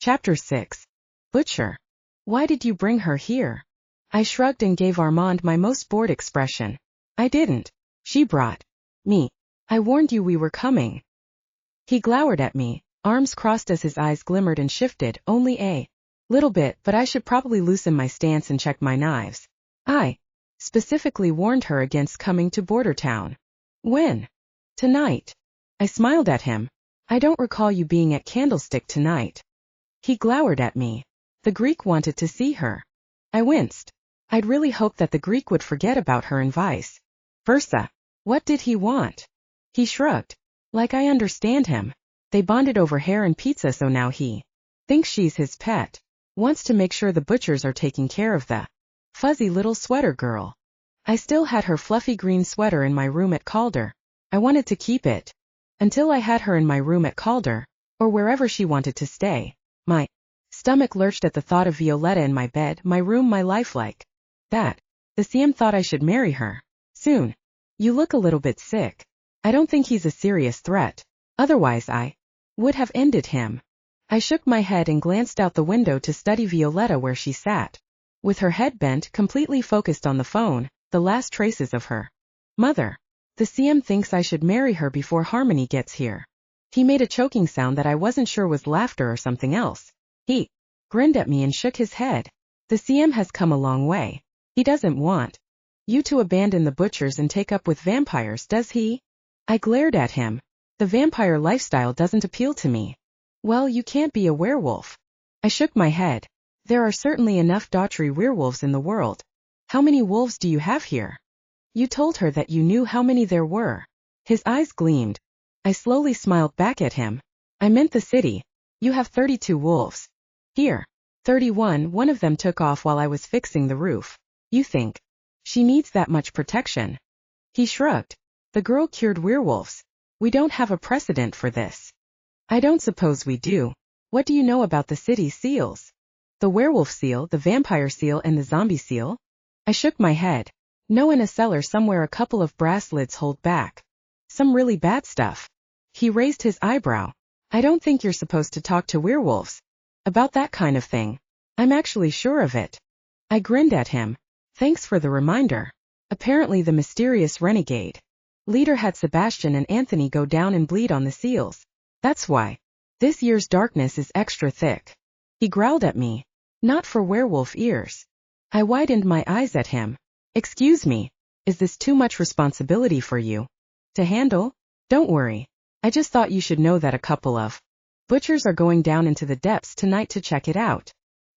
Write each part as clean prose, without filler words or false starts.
Chapter 6. Butcher. Why did you bring her here? I shrugged and gave Armand my most bored expression. I didn't. She brought me. I warned you we were coming. He glowered at me, arms crossed as his eyes glimmered and shifted, only a little bit, but I should probably loosen my stance and check my knives. I specifically warned her against coming to Border Town. When? Tonight. I smiled at him. I don't recall you being at Candlestick tonight. He glowered at me. The Greek wanted to see her. I winced. I'd really hoped that the Greek would forget about her and vice versa. What did he want? He shrugged. Like I understand him. They bonded over hair and pizza, so now he thinks she's his pet. Wants to make sure the butchers are taking care of the fuzzy little sweater girl. I still had her fluffy green sweater in my room at Calder. I wanted to keep it. Until I had her in my room at Calder, or wherever she wanted to stay. My stomach lurched at the thought of Violetta in my bed, my room, my life like that. The CM thought I should marry her. Soon. You look a little bit sick. I don't think he's a serious threat. Otherwise I would have ended him. I shook my head and glanced out the window to study Violetta where she sat. With her head bent, completely focused on the phone, the last traces of her mother. The CM thinks I should marry her before Harmony gets here. He made a choking sound that I wasn't sure was laughter or something else. He grinned at me and shook his head. The CM has come a long way. He doesn't want you to abandon the butchers and take up with vampires, does he? I glared at him. The vampire lifestyle doesn't appeal to me. Well, you can't be a werewolf. I shook my head. There are certainly enough daughtry werewolves in the world. How many wolves do you have here? You told her that you knew how many there were. His eyes gleamed. I slowly smiled back at him. I meant the city. You have 32 wolves. Here. 31, one of them took off while I was fixing the roof. You think she needs that much protection? He shrugged. The girl cured werewolves. We don't have a precedent for this. I don't suppose we do. What do you know about the city's seals? The werewolf seal, the vampire seal, and the zombie seal? I shook my head. No, in a cellar somewhere a couple of brass lids hold back some really bad stuff. He raised his eyebrow. I don't think you're supposed to talk to werewolves about that kind of thing. I'm actually sure of it. I grinned at him. Thanks for the reminder. Apparently the mysterious renegade leader had Sebastian and Anthony go down and bleed on the seals. That's why this year's darkness is extra thick. He growled at me. Not for werewolf ears. I widened my eyes at him. Excuse me, is this too much responsibility for you to handle? Don't worry. I just thought you should know that a couple of butchers are going down into the depths tonight to check it out.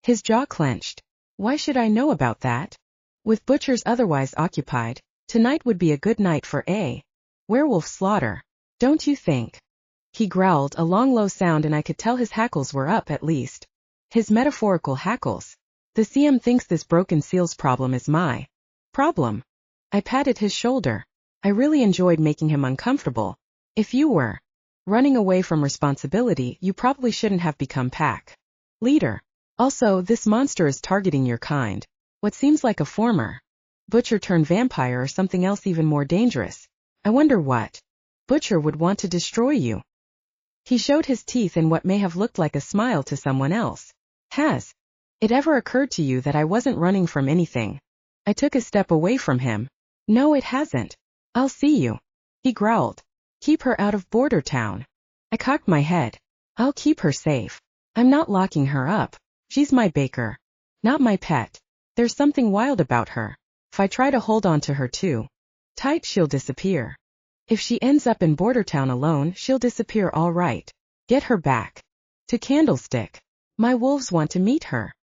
His jaw clenched. Why should I know about that? With butchers otherwise occupied, tonight would be a good night for a werewolf slaughter. Don't you think? He growled, a long low sound, and I could tell his hackles were up at least. His metaphorical hackles. The CM thinks this broken seals problem is my problem. I patted his shoulder. I really enjoyed making him uncomfortable. If you were running away from responsibility, you probably shouldn't have become pack leader. Also, this monster is targeting your kind. What seems like a former butcher turned vampire or something else even more dangerous. I wonder what butcher would want to destroy you. He showed his teeth in what may have looked like a smile to someone else. Has it ever occurred to you that I wasn't running from anything? I took a step away from him. No, it hasn't. I'll see you. He growled. Keep her out of Border Town. I cocked my head. I'll keep her safe. I'm not locking her up. She's my baker. Not my pet. There's something wild about her. If I try to hold on to her too tight, she'll disappear. If she ends up in Border Town alone, she'll disappear all right. Get her back to Candlestick. My wolves want to meet her.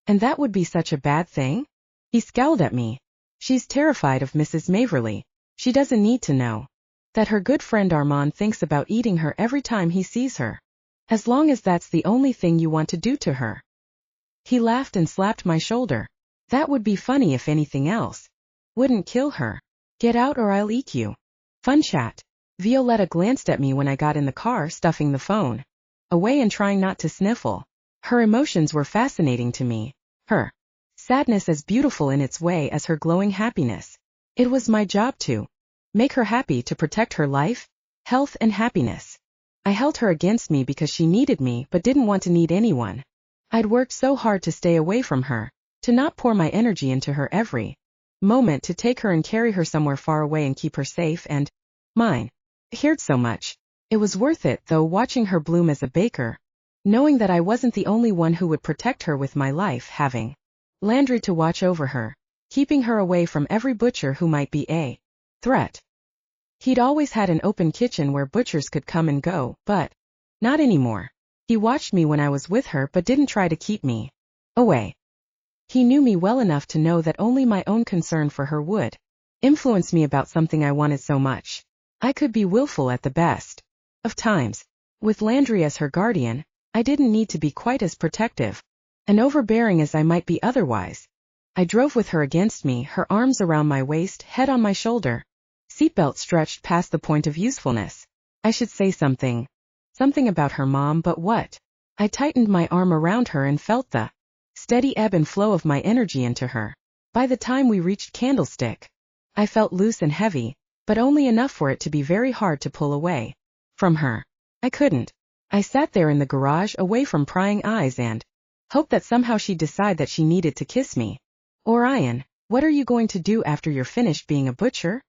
And that would be such a bad thing? He scowled at me. She's terrified of Mrs. Maverly. She doesn't need to know that her good friend Armand thinks about eating her every time he sees her. As long as that's the only thing you want to do to her. He laughed and slapped my shoulder. That would be funny if anything else. Wouldn't kill her. Get out or I'll eat you. Fun chat. Violetta glanced at me when I got in the car, stuffing the phone away and trying not to sniffle. Her emotions were fascinating to me. Her sadness as beautiful in its way as her glowing happiness. It was my job to make her happy, to protect her life, health, and happiness. I held her against me because she needed me but didn't want to need anyone. I'd worked so hard to stay away from her, to not pour my energy into her every moment, to take her and carry her somewhere far away and keep her safe and mine. I cared so much. It was worth it, though, watching her bloom as a baker, knowing that I wasn't the only one who would protect her with my life, having Landry to watch over her, keeping her away from every butcher who might be a threat. He'd always had an open kitchen where butchers could come and go, but not anymore. He watched me when I was with her but didn't try to keep me away. He knew me well enough to know that only my own concern for her would influence me about something I wanted so much. I could be willful at the best of times. With Landry as her guardian, I didn't need to be quite as protective and overbearing as I might be otherwise. I drove with her against me, her arms around my waist, head on my shoulder, seatbelt stretched past the point of usefulness. I should say something about her mom, but what? I tightened my arm around her and felt the steady ebb and flow of my energy into her. By the time we reached Candlestick, I felt loose and heavy, but only enough for it to be very hard to pull away from her. I couldn't. I sat there in the garage, away from prying eyes, and hoped that somehow she'd decide that she needed to kiss me. Orion, what are you going to do after you're finished being a butcher?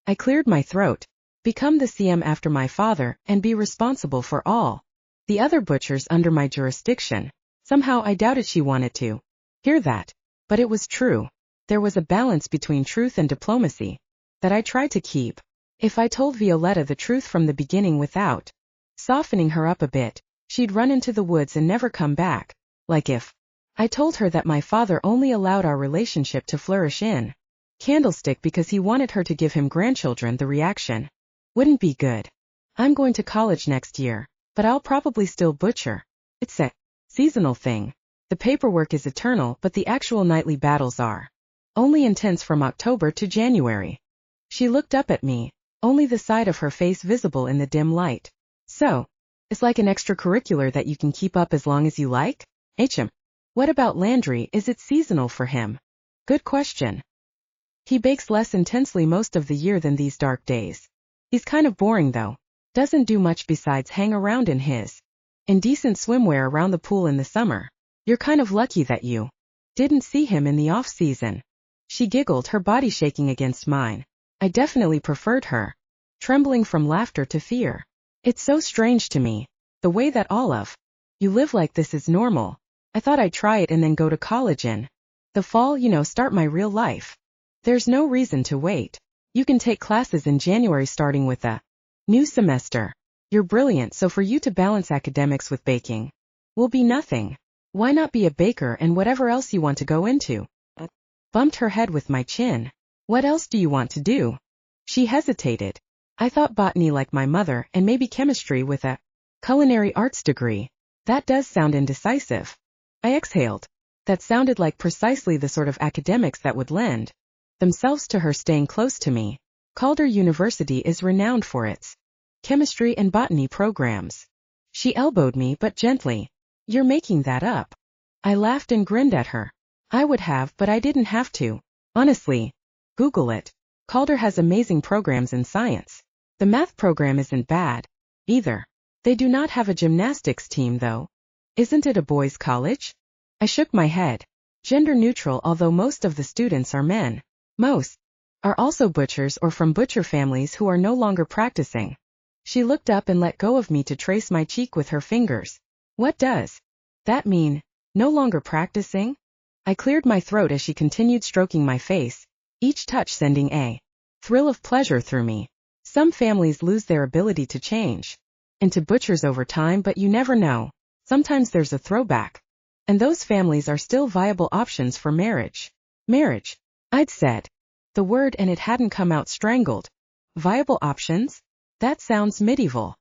I cleared my throat. Become the CM after my father, and be responsible for all the other butchers under my jurisdiction. Somehow I doubted she wanted to hear that. But it was true. There was a balance between truth and diplomacy that I tried to keep. If I told Violetta the truth from the beginning without softening her up a bit, she'd run into the woods and never come back. Like if I told her that my father only allowed our relationship to flourish in Candlestick because he wanted her to give him grandchildren, the reaction wouldn't be good. I'm going to college next year, but I'll probably still butcher. It's a seasonal thing. The paperwork is eternal, but the actual nightly battles are only intense from October to January. She looked up at me, only the side of her face visible in the dim light. So, it's like an extracurricular that you can keep up as long as you like? What about Landry? Is it seasonal for him? Good question. He bakes less intensely most of the year than these dark days. He's kind of boring though. Doesn't do much besides hang around in his indecent swimwear around the pool in the summer. You're kind of lucky that you didn't see him in the off-season. She giggled, her body shaking against mine. I definitely preferred her, trembling from laughter to fear. It's so strange to me, the way that all of you live like this is normal. I thought I'd try it and then go to college in the fall, start my real life. There's no reason to wait. You can take classes in January starting with a new semester. You're brilliant, so for you to balance academics with baking will be nothing. Why not be a baker and whatever else you want to go into? Bumped her head with my chin. What else do you want to do? She hesitated. I thought botany like my mother, and maybe chemistry with a culinary arts degree. That does sound indecisive. I exhaled. That sounded like precisely the sort of academics that would lend themselves to her staying close to me. Calder University is renowned for its chemistry and botany programs. She elbowed me, but gently. You're making that up. I laughed and grinned at her. I would have, but I didn't have to. Honestly. Google it. Calder has amazing programs in science. The math program isn't bad either. They do not have a gymnastics team though. Isn't it a boys' college? I shook my head. Gender neutral, although most of the students are men. Most are also butchers or from butcher families who are no longer practicing. She looked up and let go of me to trace my cheek with her fingers. What does that mean, no longer practicing? I cleared my throat as she continued stroking my face, each touch sending a thrill of pleasure through me. Some families lose their ability to change into butchers over time, but you never know. Sometimes there's a throwback. And those families are still viable options for marriage. Marriage, I'd said the word and it hadn't come out strangled. Viable options? That sounds medieval.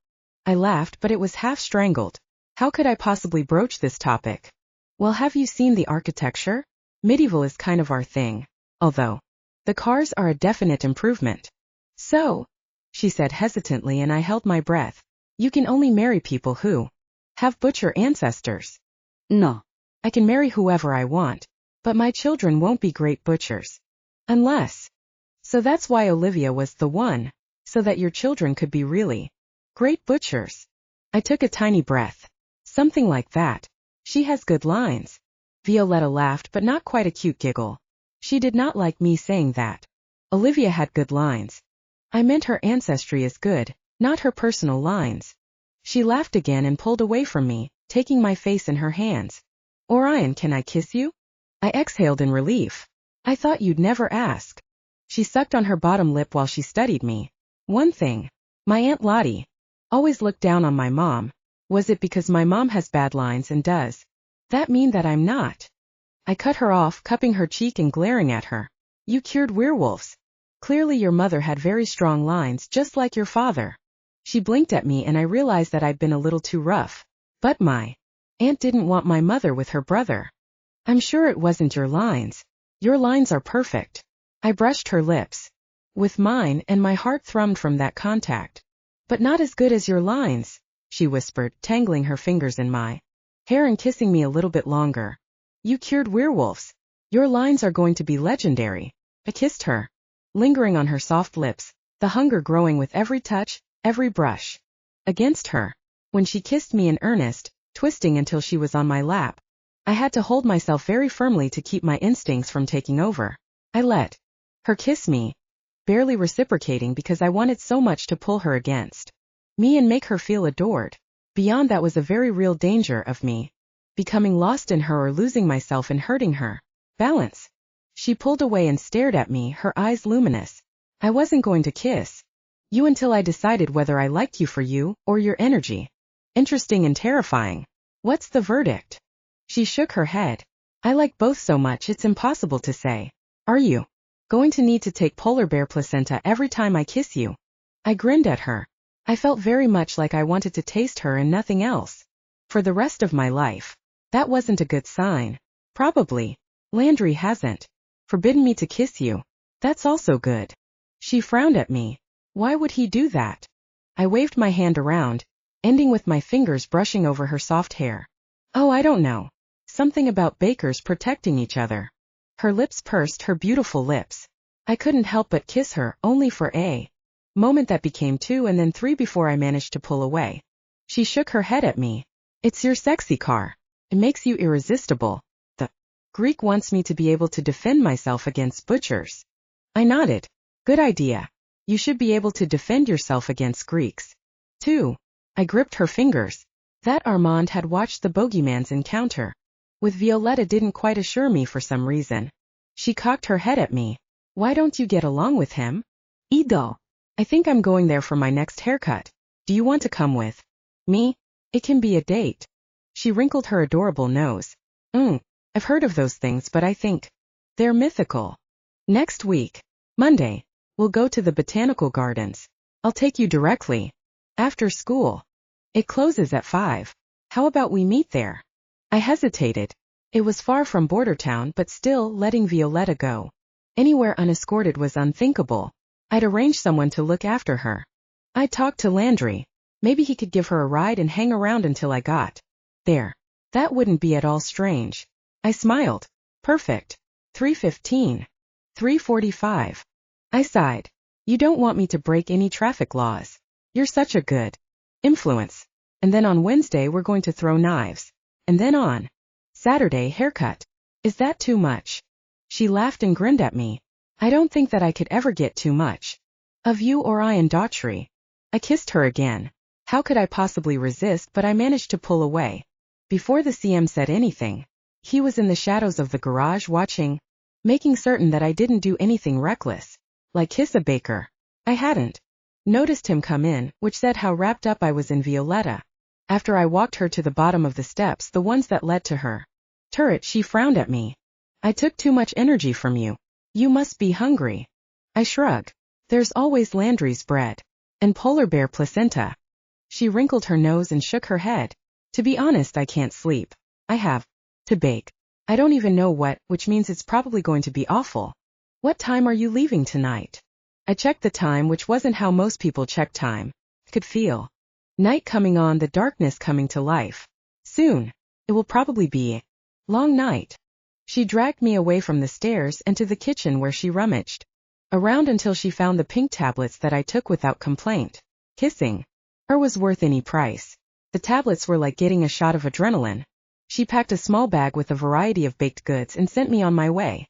I laughed, but it was half strangled. How could I possibly broach this topic? Well, have you seen the architecture? Medieval is kind of our thing. Although the cars are a definite improvement. So, she said hesitantly, and I held my breath. You can only marry people who have butcher ancestors. No. I can marry whoever I want, but my children won't be great butchers. Unless. So that's why Olivia was the one, so that your children could be really great butchers. I took a tiny breath. Something like that. She has good lines. Violetta laughed, but not quite a cute giggle. She did not like me saying that. Olivia had good lines. I meant her ancestry is good, not her personal lines. She laughed again and pulled away from me, taking my face in her hands. Orion, can I kiss you? I exhaled in relief. I thought you'd never ask. She sucked on her bottom lip while she studied me. One thing. My Aunt Lottie always looked down on my mom. Was it because my mom has bad lines and does that mean that I'm not? I cut her off, cupping her cheek and glaring at her. You cured werewolves. Clearly your mother had very strong lines, just like your father. She blinked at me and I realized that I'd been a little too rough. But my aunt didn't want my mother with her brother. I'm sure it wasn't your lines. Your lines are perfect. I brushed her lips with mine and my heart thrummed from that contact. But not as good as your lines, she whispered, tangling her fingers in my hair and kissing me a little bit longer. You cured werewolves. Your lines are going to be legendary. I kissed her, lingering on her soft lips, the hunger growing with every touch, every brush against her. When she kissed me in earnest, twisting until she was on my lap, I had to hold myself very firmly to keep my instincts from taking over. I let her kiss me, barely reciprocating because I wanted so much to pull her against me and make her feel adored. Beyond that was a very real danger of me becoming lost in her or losing myself and hurting her balance. She pulled away and stared at me, her eyes luminous. I wasn't going to kiss you until I decided whether I liked you for you or your energy. Interesting and terrifying. What's the verdict? She shook her head. I like both so much it's impossible to say. Are you going to need to take polar bear placenta every time I kiss you? I grinned at her. I felt very much like I wanted to taste her and nothing else for the rest of my life. That wasn't a good sign. Probably. Landry hasn't forbidden me to kiss you. That's also good. She frowned at me. Why would he do that? I waved my hand around, ending with my fingers brushing over her soft hair. Oh, I don't know. Something about bakers protecting each other. Her lips pursed, her beautiful lips. I couldn't help but kiss her, only for a moment that became 2 and then 3 before I managed to pull away. She shook her head at me. It's your sexy car. It makes you irresistible. The Greek wants me to be able to defend myself against butchers. I nodded. Good idea. You should be able to defend yourself against Greeks, too. I gripped her fingers. That Armand had watched the bogeyman's encounter with Violetta didn't quite assure me for some reason. She cocked her head at me. Why don't you get along with him? Ido. I think I'm going there for my next haircut. Do you want to come with me? It can be a date. She wrinkled her adorable nose. I've heard of those things, but I think they're mythical. Next week, Monday, we'll go to the botanical gardens. I'll take you directly after school. It closes at 5. How about we meet there? I hesitated. It was far from border town, but still, letting Violetta go anywhere unescorted was unthinkable. I'd arrange someone to look after her. I'd talk to Landry. Maybe he could give her a ride and hang around until I got there. That wouldn't be at all strange. I smiled. Perfect. 3:15. 3:45. I sighed. You don't want me to break any traffic laws. You're such a good influence. And then on Wednesday we're going to throw knives. And then on Saturday, haircut. Is that too much? She laughed and grinned at me. I don't think that I could ever get too much of you or I and Daughtry. I kissed her again. How could I possibly resist, but I managed to pull away. Before the CM said anything, he was in the shadows of the garage watching, making certain that I didn't do anything reckless, like kiss a baker. I hadn't noticed him come in, which said how wrapped up I was in Violetta. After I walked her to the bottom of the steps, the ones that led to her turret, she frowned at me. I took too much energy from you. You must be hungry. I shrugged. There's always Landry's bread and polar bear placenta. She wrinkled her nose and shook her head. To be honest, I can't sleep. I have to bake. I don't even know what, which means it's probably going to be awful. What time are you leaving tonight? I checked the time, which wasn't how most people check time. Could feel night coming on, the darkness coming to life. Soon. It will probably be a long night. She dragged me away from the stairs and to the kitchen where she rummaged around until she found the pink tablets that I took without complaint. Kissing her was worth any price. The tablets were like getting a shot of adrenaline. She packed a small bag with a variety of baked goods and sent me on my way.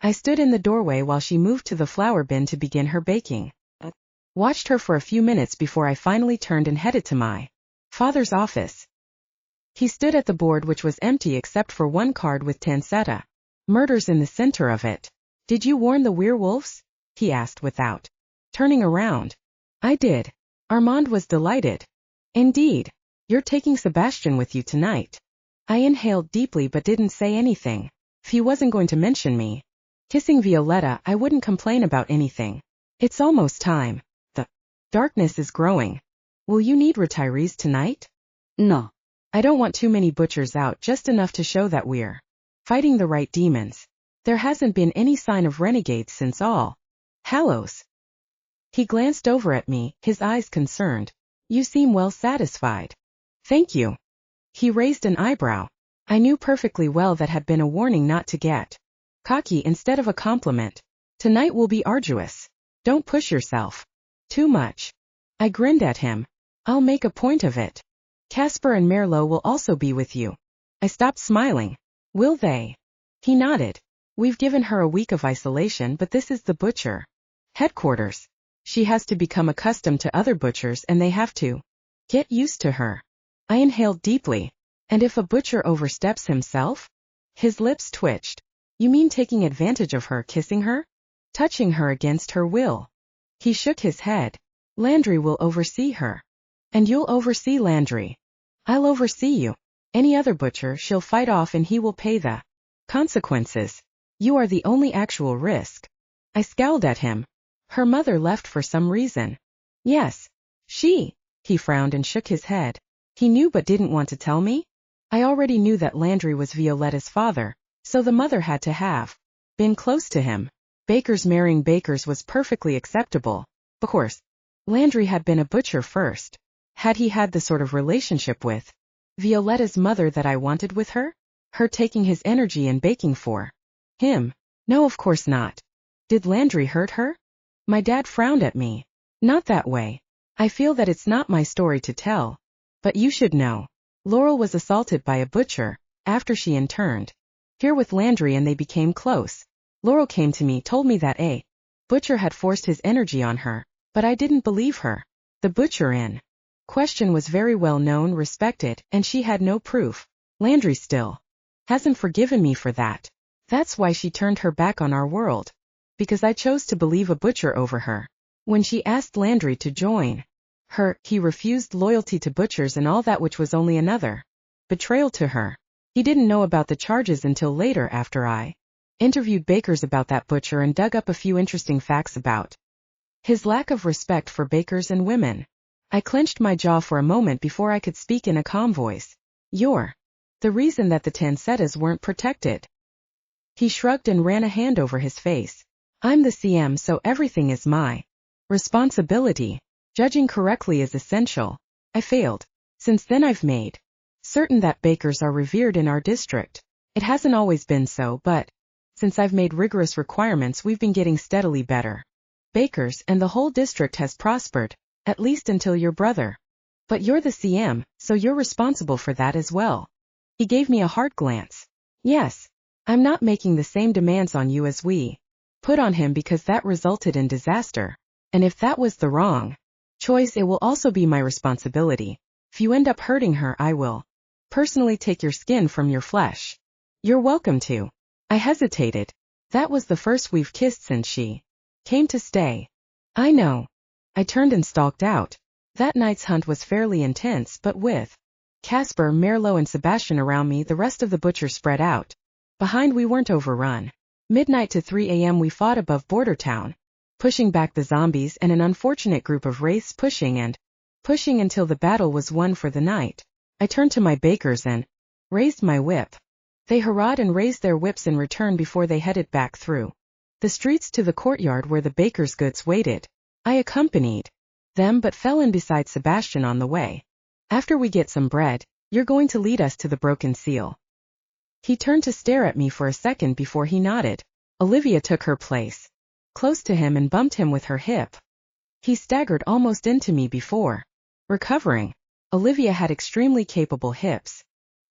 I stood in the doorway while she moved to the flour bin to begin her baking. Watched her for a few minutes before I finally turned and headed to my father's office. He stood at the board, which was empty except for one card with Tansetta murders in the center of it. Did you warn the werewolves? He asked without turning around. I did. Armand was delighted. Indeed. You're taking Sebastian with you tonight. I inhaled deeply but didn't say anything. If he wasn't going to mention me kissing Violetta, I wouldn't complain about anything. It's almost time. The darkness is growing. Will you need retirees tonight? No. I don't want too many butchers out, just enough to show that we're fighting the right demons. There hasn't been any sign of renegades since All Hallows. He glanced over at me, his eyes concerned. You seem well satisfied. Thank you. He raised an eyebrow. I knew perfectly well that had been a warning not to get cocky instead of a compliment. Tonight will be arduous. Don't push yourself too much. I grinned at him. I'll make a point of it. Casper and Merlot will also be with you. I stopped smiling. Will they? He nodded. We've given her a week of isolation, but this is the butcher headquarters. She has to become accustomed to other butchers and they have to get used to her. I inhaled deeply. And if a butcher oversteps himself? His lips twitched. You mean taking advantage of her, kissing her? Touching her against her will? He shook his head. Landry will oversee her. And you'll oversee Landry. I'll oversee you. Any other butcher she'll fight off and he will pay the consequences. You are the only actual risk. I scowled at him. Her mother left for some reason. Yes. She. He frowned and shook his head. He knew but didn't want to tell me? I already knew that Landry was Violetta's father, so the mother had to have been close to him. Bakers marrying bakers was perfectly acceptable. Of course, Landry had been a butcher first. Had he had the sort of relationship with Violetta's mother that I wanted with her? Her taking his energy and baking for him? No, of course not. Did Landry hurt her? My dad frowned at me. Not that way. I feel that it's not my story to tell. But you should know. Laurel was assaulted by a butcher after she interned here with Landry and they became close. Laurel came to me, told me that a butcher had forced his energy on her, but I didn't believe her. The butcher in question was very well known, respected, and she had no proof. Landry still hasn't forgiven me for that. That's why she turned her back on our world. Because I chose to believe a butcher over her. When she asked Landry to join her, he refused loyalty to butchers and all that, which was only another betrayal to her. He didn't know about the charges until later, after I interviewed bakers about that butcher and dug up a few interesting facts about his lack of respect for bakers and women. I clenched my jaw for a moment before I could speak in a calm voice. You're the reason that the Tansettas weren't protected. He shrugged and ran a hand over his face. I'm the CM, so everything is my responsibility. Judging correctly is essential. I failed. Since then I've made certain that bakers are revered in our district. It hasn't always been so, but since I've made rigorous requirements, we've been getting steadily better bakers, and the whole district has prospered, at least until your brother. But you're the CM, so you're responsible for that as well. He gave me a hard glance. Yes. I'm not making the same demands on you as we put on him, because that resulted in disaster. And if that was the wrong choice, it will also be my responsibility. If you end up hurting her, I will personally take your skin from your flesh. You're welcome to. I hesitated. That was the first we've kissed since she came to stay. I know. I turned and stalked out. That night's hunt was fairly intense, but with Casper, Merlot and Sebastian around me, the rest of the butchers spread out behind, we weren't overrun. Midnight to 3 a.m. we fought above Border Town, pushing back the zombies and an unfortunate group of wraiths, pushing until the battle was won for the night. I turned to my bakers and raised my whip. They hurrahed and raised their whips in return before they headed back through the streets to the courtyard where the bakers' goods waited. I accompanied them but fell in beside Sebastian on the way. After we get some bread, you're going to lead us to the broken seal. He turned to stare at me for a second before he nodded. Olivia took her place close to him and bumped him with her hip. He staggered almost into me before recovering. Olivia had extremely capable hips.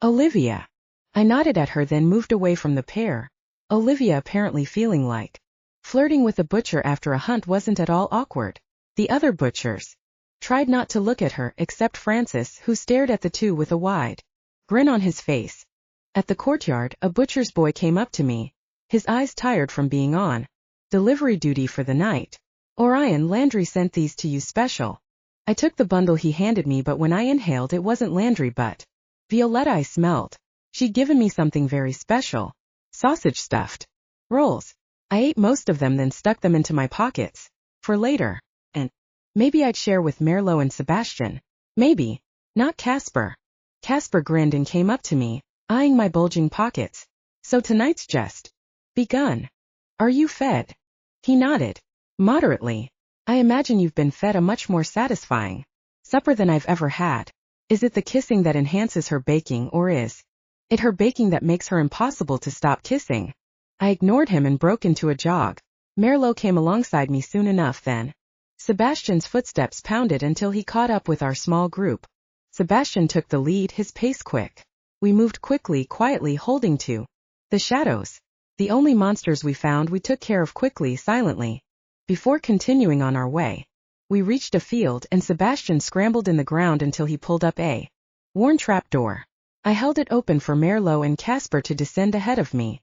Olivia. I nodded at her, then moved away from the pair. Olivia, apparently feeling like flirting with a butcher after a hunt, wasn't at all awkward. The other butchers tried not to look at her, except Francis, who stared at the two with a wide grin on his face. At the courtyard, a butcher's boy came up to me, his eyes tired from being on delivery duty for the night. "Orion, Landry sent these to you special." I took the bundle he handed me, but when I inhaled, it wasn't Landry but Violetta I smelled. She'd given me something very special. Sausage stuffed rolls. I ate most of them, then stuck them into my pockets for later. And maybe I'd share with Merlot and Sebastian. Maybe. Not Casper. Casper grinned and came up to me, eyeing my bulging pockets. "So tonight's just begun. Are you fed?" He nodded. "Moderately. I imagine you've been fed a much more satisfying supper than I've ever had. Is it the kissing that enhances her baking, or is it her baking that makes her impossible to stop kissing?" I ignored him and broke into a jog. Merlot came alongside me soon enough then. Sebastian's footsteps pounded until he caught up with our small group. Sebastian took the lead, his pace quick. We moved quickly, quietly, holding to the shadows. The only monsters we found we took care of quickly, silently. Before continuing on our way, we reached a field and Sebastian scrambled in the ground until he pulled up a worn trapdoor. I held it open for Merlot and Casper to descend ahead of me.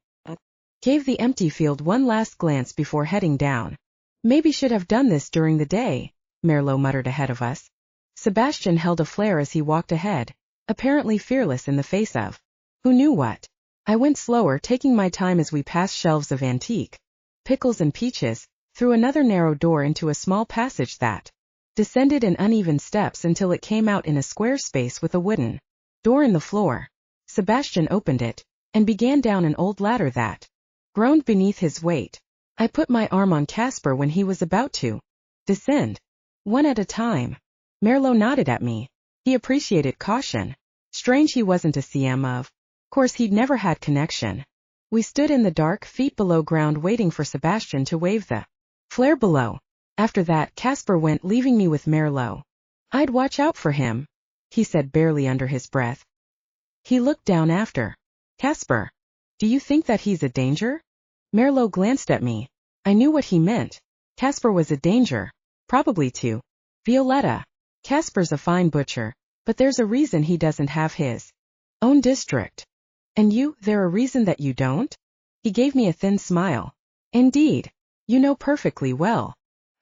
Gave the empty field one last glance before heading down. "Maybe should have done this during the day," Merlot muttered ahead of us. Sebastian held a flare as he walked ahead, apparently fearless in the face of who knew what. I went slower, taking my time as we passed shelves of antique pickles and peaches, through another narrow door into a small passage that descended in uneven steps until it came out in a square space with a wooden door in the floor. Sebastian opened it and began down an old ladder that groaned beneath his weight. I put my arm on Casper when he was about to descend. "One at a time." Merlot nodded at me. He appreciated caution. Strange he wasn't a CM of course he'd never had connection. We stood in the dark, feet below ground, waiting for Sebastian to wave the flare below. After that, Casper went, leaving me with Merlot. "I'd watch out for him," he said barely under his breath. He looked down after Casper. "Do you think that he's a danger?" Merlot glanced at me. I knew what he meant. Casper was a danger. Probably to Violetta. Casper's a fine butcher, but there's a reason he doesn't have his own district. "And you, there a reason that you don't?" He gave me a thin smile. "Indeed. You know perfectly well."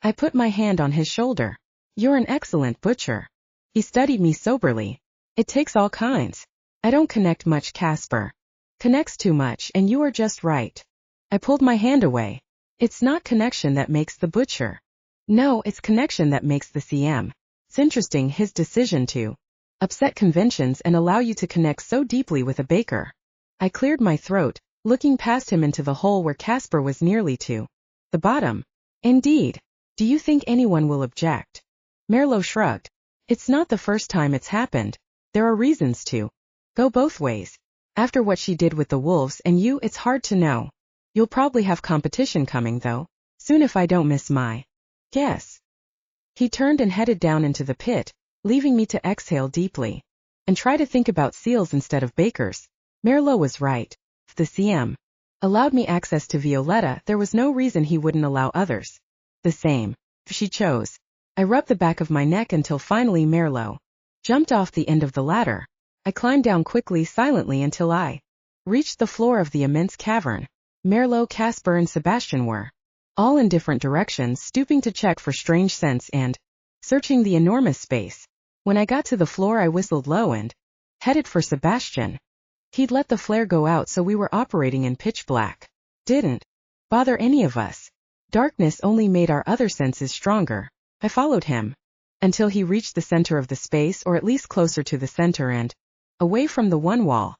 I put my hand on his shoulder. "You're an excellent butcher." He studied me soberly. "It takes all kinds. I don't connect much. Casper connects too much, and you are just right." I pulled my hand away. "It's not connection that makes the butcher. No, it's connection that makes the CM. It's interesting, his decision to upset conventions and allow you to connect so deeply with a baker." I cleared my throat, looking past him into the hole where Casper was nearly to the bottom. "Indeed. Do you think anyone will object?" Merlot shrugged. "It's not the first time it's happened. There are reasons to go both ways. After what she did with the wolves and you, it's hard to know. You'll probably have competition coming, though, soon if I don't miss my guess." He turned and headed down into the pit, leaving me to exhale deeply and try to think about seals instead of bakers. Merlot was right. If the CM allowed me access to Violetta, there was no reason he wouldn't allow others the same, if she chose. I rubbed the back of my neck until finally Merlot jumped off the end of the ladder. I climbed down quickly, silently, until I reached the floor of the immense cavern. Merlot, Casper, and Sebastian were all in different directions, stooping to check for strange scents and searching the enormous space. When I got to the floor, I whistled low and headed for Sebastian. He'd let the flare go out, so we were operating in pitch black. Didn't bother any of us. Darkness only made our other senses stronger. I followed him until he reached the center of the space, or at least closer to the center and away from the one wall.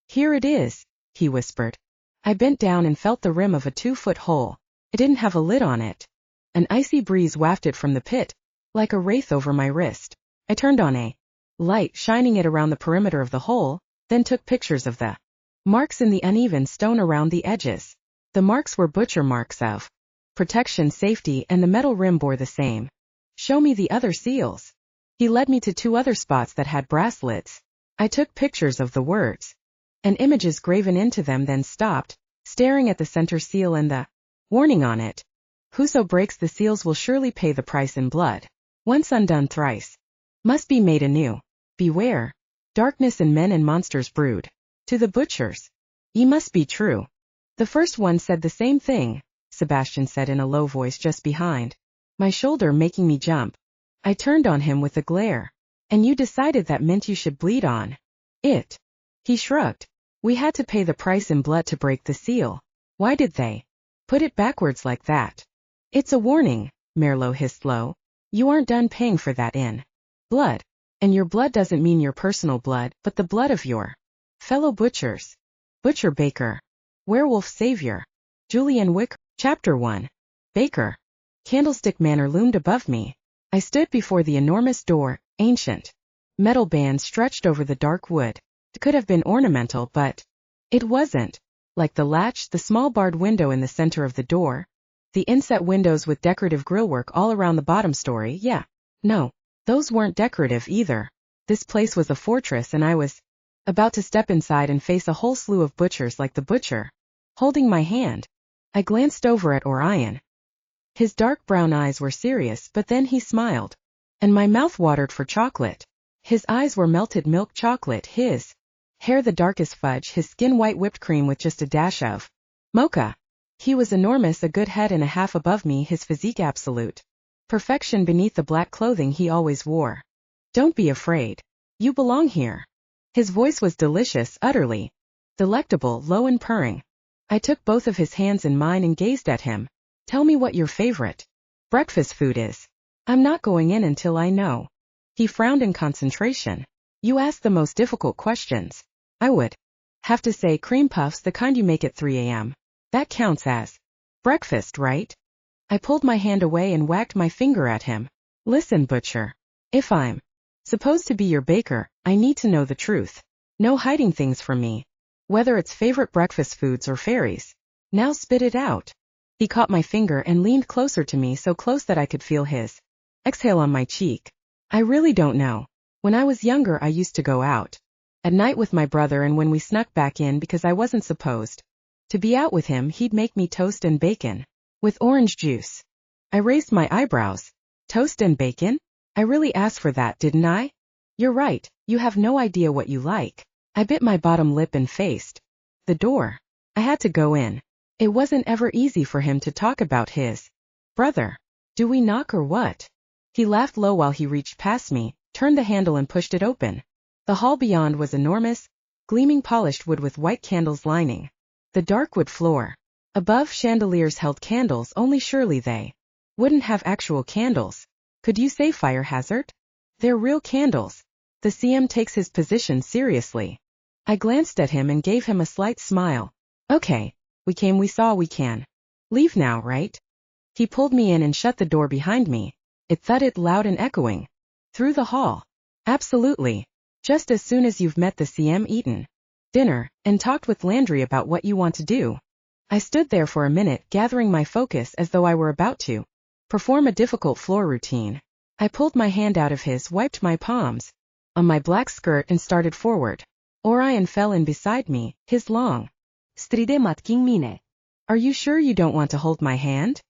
"Here it is," he whispered. I bent down and felt the rim of a 2-foot hole. It didn't have a lid on it. An icy breeze wafted from the pit, like a wraith over my wrist. I turned on a light, shining it around the perimeter of the hole, then took pictures of the marks in the uneven stone around the edges. The marks were butcher marks of protection, safety, and the metal rim bore the same. "Show me the other seals." He led me to 2 other spots that had brass lids. I took pictures of the words and images graven into them, then stopped, staring at the center seal and the warning on it. Whoso breaks the seals will surely pay the price in blood. Once undone, thrice must be made anew. Beware. Darkness and men and monsters brood. To the butchers. Ye must be true. The first one said the same thing, Sebastian said in a low voice just behind my shoulder, making me jump. I turned on him with a glare. And you decided that meant you should bleed on it. He shrugged. We had to pay the price in blood to break the seal. Why did they put it backwards like that? It's a warning, Merlot hissed low. You aren't done paying for that in blood. And your blood doesn't mean your personal blood, but the blood of your fellow butchers. Butcher Baker. Werewolf Savior. Julian Wick. Chapter 1. Baker. Candlestick Manor loomed above me. I stood before the enormous door, ancient. Metal bands stretched over the dark wood. It could have been ornamental, but it wasn't. Like the latch, the small barred window in the center of the door, the inset windows with decorative grillwork all around the bottom story, yeah. No, those weren't decorative either. This place was a fortress, and I was about to step inside and face a whole slew of butchers like the butcher holding my hand. I glanced over at Orion. His dark brown eyes were serious, but then he smiled, and my mouth watered for chocolate. His eyes were melted milk chocolate, his hair the darkest fudge, his skin white whipped cream with just a dash of mocha. He was enormous, a good head and a half above me, his physique absolute perfection beneath the black clothing he always wore. Don't be afraid. You belong here. His voice was delicious, utterly delectable, low and purring. I took both of his hands in mine and gazed at him. Tell me what your favorite breakfast food is. I'm not going in until I know. He frowned in concentration. You ask the most difficult questions. I would have to say cream puffs, the kind you make at 3 a.m. That counts as breakfast, right? I pulled my hand away and wagged my finger at him. Listen, butcher. If I'm supposed to be your baker, I need to know the truth. No hiding things from me. Whether it's favorite breakfast foods or fairies. Now spit it out. He caught my finger and leaned closer to me, so close that I could feel his exhale on my cheek. I really don't know. When I was younger, I used to go out at night with my brother, and when we snuck back in because I wasn't supposed to be out with him, he'd make me toast and bacon with orange juice. I raised my eyebrows. Toast and bacon? I really asked for that, didn't I? You're right, you have no idea what you like. I bit my bottom lip and faced the door. I had to go in. It wasn't ever easy for him to talk about his brother. Do we knock or what? He laughed low while he reached past me, turned the handle and pushed it open. The hall beyond was enormous, gleaming polished wood with white candles lining the dark wood floor. Above, chandeliers held candles, only surely they wouldn't have actual candles. Could you say fire hazard? They're real candles. The CM takes his position seriously. I glanced at him and gave him a slight smile. Okay, we came, we saw, we can leave now, right? He pulled me in and shut the door behind me. It thudded loud and echoing through the hall. Absolutely. Just as soon as you've met the CM, eaten dinner, and talked with Landry about what you want to do. I stood there for a minute, gathering my focus as though I were about to perform a difficult floor routine. I pulled my hand out of his, wiped my palms on my black skirt and started forward. Orion fell in beside me, his long stride matking mine. Are you sure you don't want to hold my hand?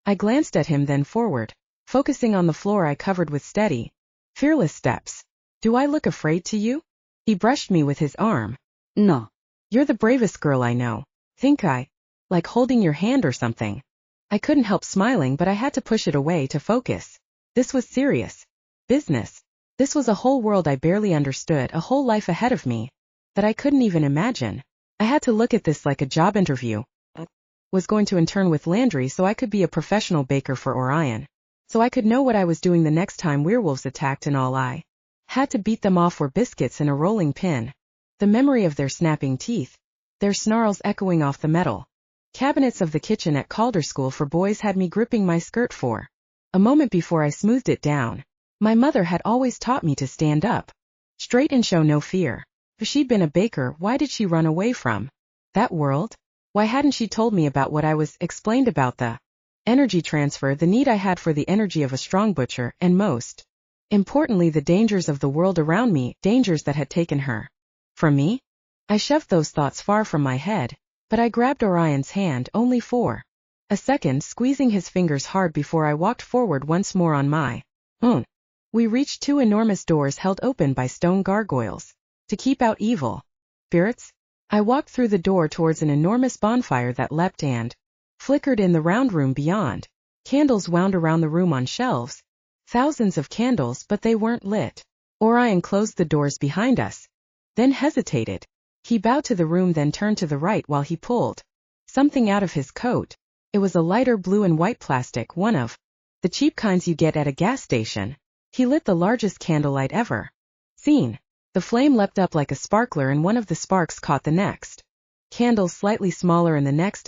I glanced at him, then forward, focusing on the floor I covered with steady, fearless steps. Do I look afraid to you? He brushed me with his arm. No. You're the bravest girl I know. Think I like holding your hand or something? I couldn't help smiling, but I had to push it away to focus. This was serious business. This was a whole world I barely understood, a whole life ahead of me that I couldn't even imagine. I had to look at this like a job interview. I was going to intern with Landry so I could be a professional baker for Orion. So I could know what I was doing the next time werewolves attacked, and all I had to beat them off were biscuits and a rolling pin. The memory of their snapping teeth, their snarls echoing off the metal cabinets of the kitchen at Calder School for Boys had me gripping my skirt for a moment before I smoothed it down. My mother had always taught me to stand up straight and show no fear. If she'd been a baker, why did she run away from that world? Why hadn't she told me about what I was explained about the energy transfer, the need I had for the energy of a strong butcher, and most importantly, the dangers of the world around me, dangers that had taken her from me? I shoved those thoughts far from my head, but I grabbed Orion's hand only for a second, squeezing his fingers hard before I walked forward once more on my own. We reached two enormous doors held open by stone gargoyles to keep out evil spirits. I walked through the door towards an enormous bonfire that leapt and flickered in the round room beyond. Candles wound around the room on shelves, thousands of candles, but they weren't lit. Orion closed the doors behind us, then hesitated. He bowed to the room, then turned to the right while he pulled something out of his coat. It was a lighter blue and white plastic, one of the cheap kinds you get at a gas station. He lit the largest candlelight ever seen. The flame leapt up like a sparkler, and one of the sparks caught the next candle, slightly smaller, and the next,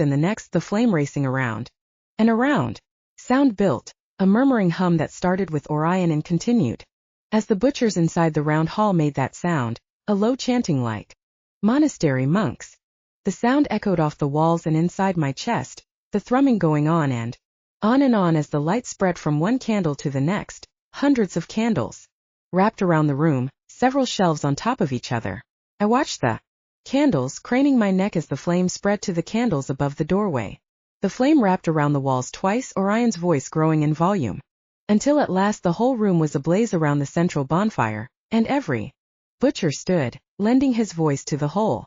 the flame racing around and around. Sound built, a murmuring hum that started with Orion and continued as the butchers inside the round hall made that sound, a low chanting like monastery monks. The sound echoed off the walls and inside my chest, the thrumming going on and on as the light spread from one candle to the next. Hundreds of candles wrapped around the room, several shelves on top of each other. I watched the candles, craning my neck as the flame spread to the candles above the doorway. The flame wrapped around the walls twice, Orion's voice growing in volume, until at last the whole room was ablaze around the central bonfire, and every butcher stood, lending his voice to the whole.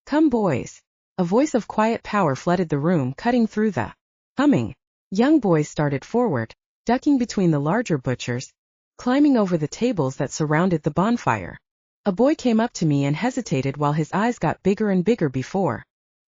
Come, boys. A voice of quiet power flooded the room, cutting through the humming. Young boys started forward, ducking between the larger butchers, climbing over the tables that surrounded the bonfire. A boy came up to me and hesitated while his eyes got bigger and bigger before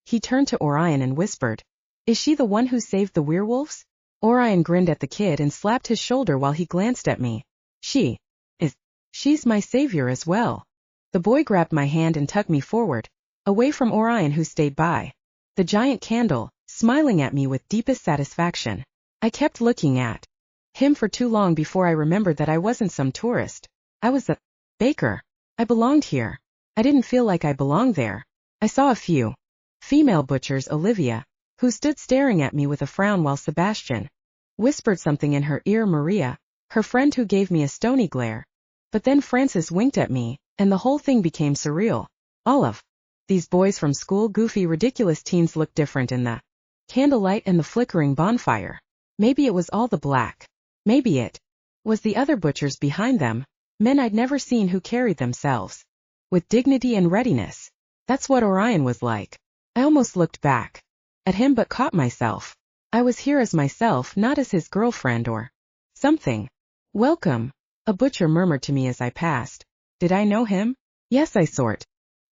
he turned to Orion and whispered, "Is she the one who saved the werewolves?" Orion grinned at the kid and slapped his shoulder while he glanced at me. She's my savior as well." The boy grabbed my hand and tugged me forward, away from Orion, who stayed by the giant candle, smiling at me with deepest satisfaction. I kept looking at him for too long before I remembered that I wasn't some tourist. I was a baker. I belonged here. I didn't feel like I belonged there. I saw a few female butchers, Olivia, who stood staring at me with a frown while Sebastian whispered something in her ear, Maria, her friend, who gave me a stony glare. But then Francis winked at me, and the whole thing became surreal. All of these boys from school, goofy, ridiculous teens, looked different in the candlelight and the flickering bonfire. Maybe it was all the black. Maybe it was the other butchers behind them, men I'd never seen who carried themselves with dignity and readiness. That's what Orion was like. I almost looked back at him but caught myself. I was here as myself, not as his girlfriend or something. "Welcome," a butcher murmured to me as I passed. Did I know him? Yes, I sort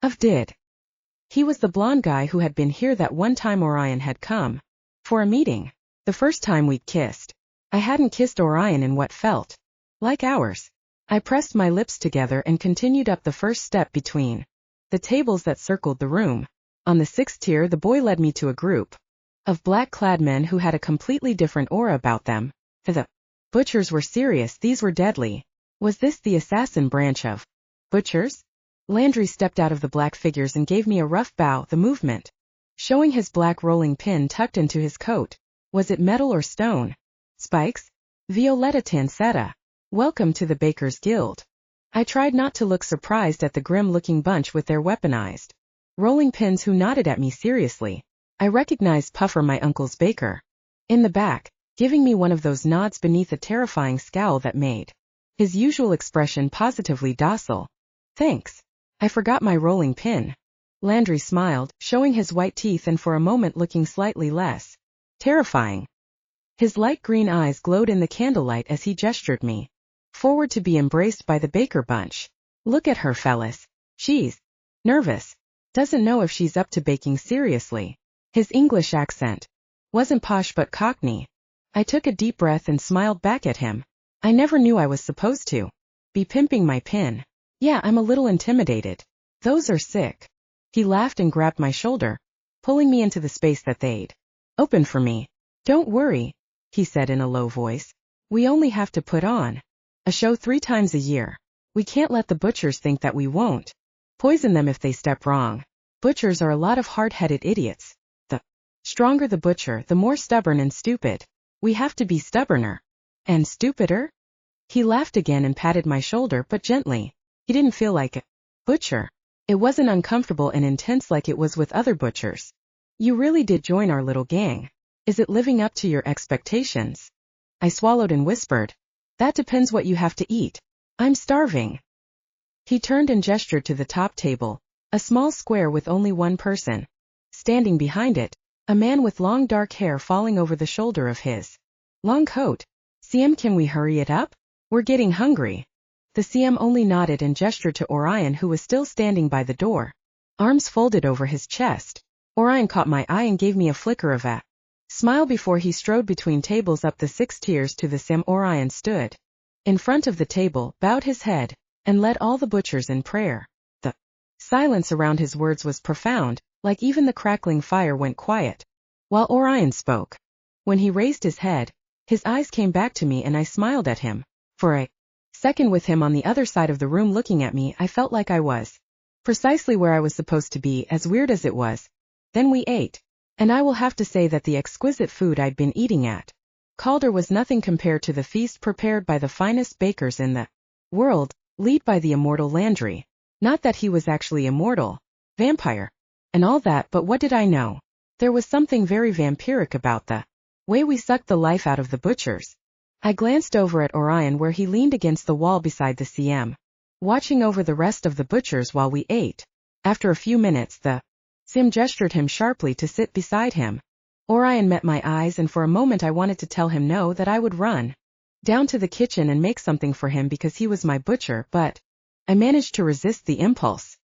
of did. He was the blonde guy who had been here that one time Orion had come for a meeting. The first time we'd kissed. I hadn't kissed Orion in what felt like hours. I pressed my lips together and continued up the first step between the tables that circled the room. On the 6th tier, the boy led me to a group of black-clad men who had a completely different aura about them. The butchers were serious, these were deadly. Was this the assassin branch of butchers? Landry stepped out of the black figures and gave me a rough bow, the movement showing his black rolling pin tucked into his coat. Was it metal or stone? Spikes? Violetta Tancetta. Welcome to the Bakers Guild. I tried not to look surprised at the grim-looking bunch with their weaponized rolling pins who nodded at me seriously. I recognized Puffer, my uncle's baker, in the back, giving me one of those nods beneath a terrifying scowl that made his usual expression positively docile. Thanks. I forgot my rolling pin. Landry smiled, showing his white teeth and for a moment looking slightly less terrifying. His light green eyes glowed in the candlelight as he gestured me forward to be embraced by the baker bunch. Look at her, fellas. She's nervous. Doesn't know if she's up to baking seriously. His English accent wasn't posh but Cockney. I took a deep breath and smiled back at him. I never knew I was supposed to be pimping my pin. Yeah, I'm a little intimidated. Those are sick. He laughed and grabbed my shoulder, pulling me into the space that they'd opened for me. Don't worry, he said in a low voice. We only have to put on a show 3 times a year. We can't let the butchers think that we won't poison them if they step wrong. Butchers are a lot of hard-headed idiots. The stronger the butcher, the more stubborn and stupid. We have to be stubborner and stupider. He laughed again and patted my shoulder, but gently. He didn't feel like a butcher. It wasn't uncomfortable and intense like it was with other butchers. You really did join our little gang. Is it living up to your expectations? I swallowed and whispered. That depends what you have to eat. I'm starving. He turned and gestured to the top table, a small square with only one person. Standing behind it, a man with long dark hair falling over the shoulder of his long coat. CM, can we hurry it up? We're getting hungry. The CM only nodded and gestured to Orion, who was still standing by the door, arms folded over his chest. Orion caught my eye and gave me a flicker of a smile before he strode between tables up the 6 tiers to the CM. Orion stood in front of the table, bowed his head, and led all the butchers in prayer. The silence around his words was profound, like even the crackling fire went quiet while Orion spoke. When he raised his head, his eyes came back to me and I smiled at him. For a second, with him on the other side of the room looking at me, I felt like I was precisely where I was supposed to be, as weird as it was. Then we ate. And I will have to say that the exquisite food I'd been eating at Calder was nothing compared to the feast prepared by the finest bakers in the world, led by the immortal Landry. Not that he was actually immortal, vampire, and all that, but what did I know? There was something very vampiric about the way we sucked the life out of the butchers. I glanced over at Orion, where he leaned against the wall beside the CM, watching over the rest of the butchers while we ate. After a few minutes, the CM gestured him sharply to sit beside him. Orion met my eyes, and for a moment I wanted to tell him no, that I would run down to the kitchen and make something for him because he was my butcher, but I managed to resist the impulse.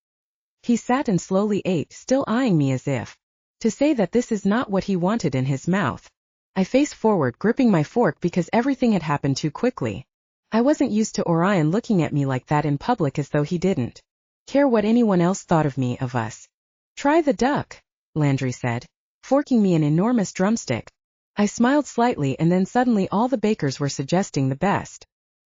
He sat and slowly ate, still eyeing me as if to say that this is not what he wanted in his mouth. I faced forward, gripping my fork because everything had happened too quickly. I wasn't used to Orion looking at me like that in public, as though he didn't care what anyone else thought of me, of us. Try the duck, Landry said, forking me an enormous drumstick. I smiled slightly, and then suddenly all the bakers were suggesting the best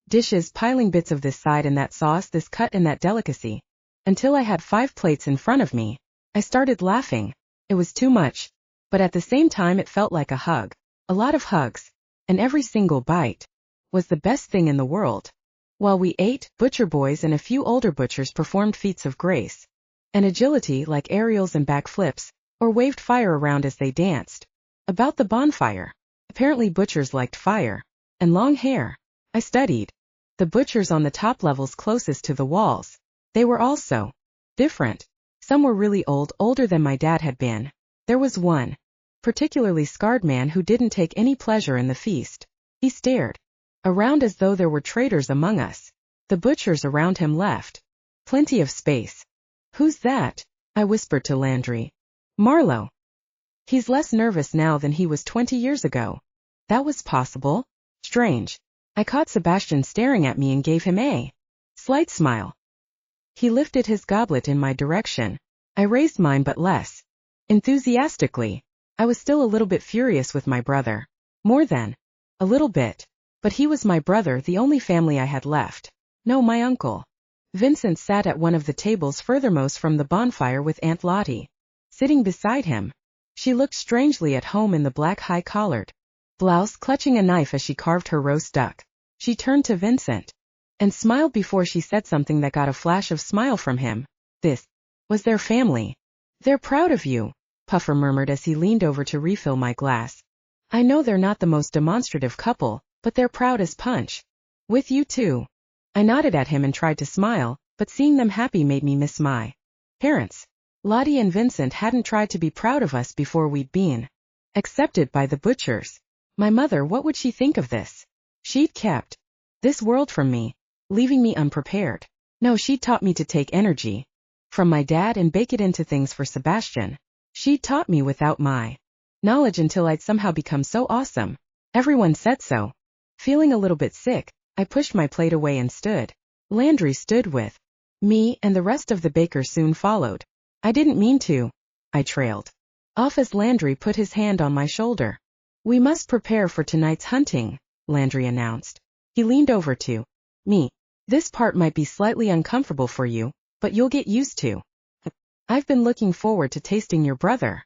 dishes, piling bits of this side and that sauce, this cut and that delicacy, until I had 5 plates in front of me. I started laughing. It was too much, but at the same time it felt like a hug. A lot of hugs, and every single bite was the best thing in the world. While we ate, butcher boys and a few older butchers performed feats of grace and agility like aerials and backflips, or waved fire around as they danced about the bonfire. Apparently butchers liked fire and long hair. I studied the butchers on the top levels closest to the walls. They were all so different. Some were really old, older than my dad had been. There was one particularly scarred man who didn't take any pleasure in the feast. He stared around as though there were traitors among us. The butchers around him left plenty of space. Who's that? I whispered to Landry. Marlowe. He's less nervous now than he was 20 years ago. That was possible? Strange. I caught Sebastian staring at me and gave him a slight smile. He lifted his goblet in my direction. I raised mine, but less enthusiastically. I was still a little bit furious with my brother. More than a little bit. But he was my brother, the only family I had left. No, my uncle. Vincent sat at one of the tables furthermost from the bonfire with Aunt Lottie sitting beside him. She looked strangely at home in the black high-collared blouse, clutching a knife as she carved her roast duck. She turned to Vincent and smiled before she said something that got a flash of smile from him. This was their family. They're proud of you, Puffer murmured as he leaned over to refill my glass. I know they're not the most demonstrative couple, but they're proud as punch. With you too. I nodded at him and tried to smile, but seeing them happy made me miss my parents. Lottie and Vincent hadn't tried to be proud of us before we'd been accepted by the butchers. My mother, what would she think of this? She'd kept this world from me, leaving me unprepared. No, she'd taught me to take energy from my dad and bake it into things for Sebastian. She'd taught me without my knowledge until I'd somehow become so awesome. Everyone said so. Feeling a little bit sick, I pushed my plate away and stood. Landry stood with me, and the rest of the bakers soon followed. I didn't mean to, I trailed off as Landry put his hand on my shoulder. We must prepare for tonight's hunting, Landry announced. He leaned over to me. This part might be slightly uncomfortable for you, but you'll get used to. I've been looking forward to tasting your brother.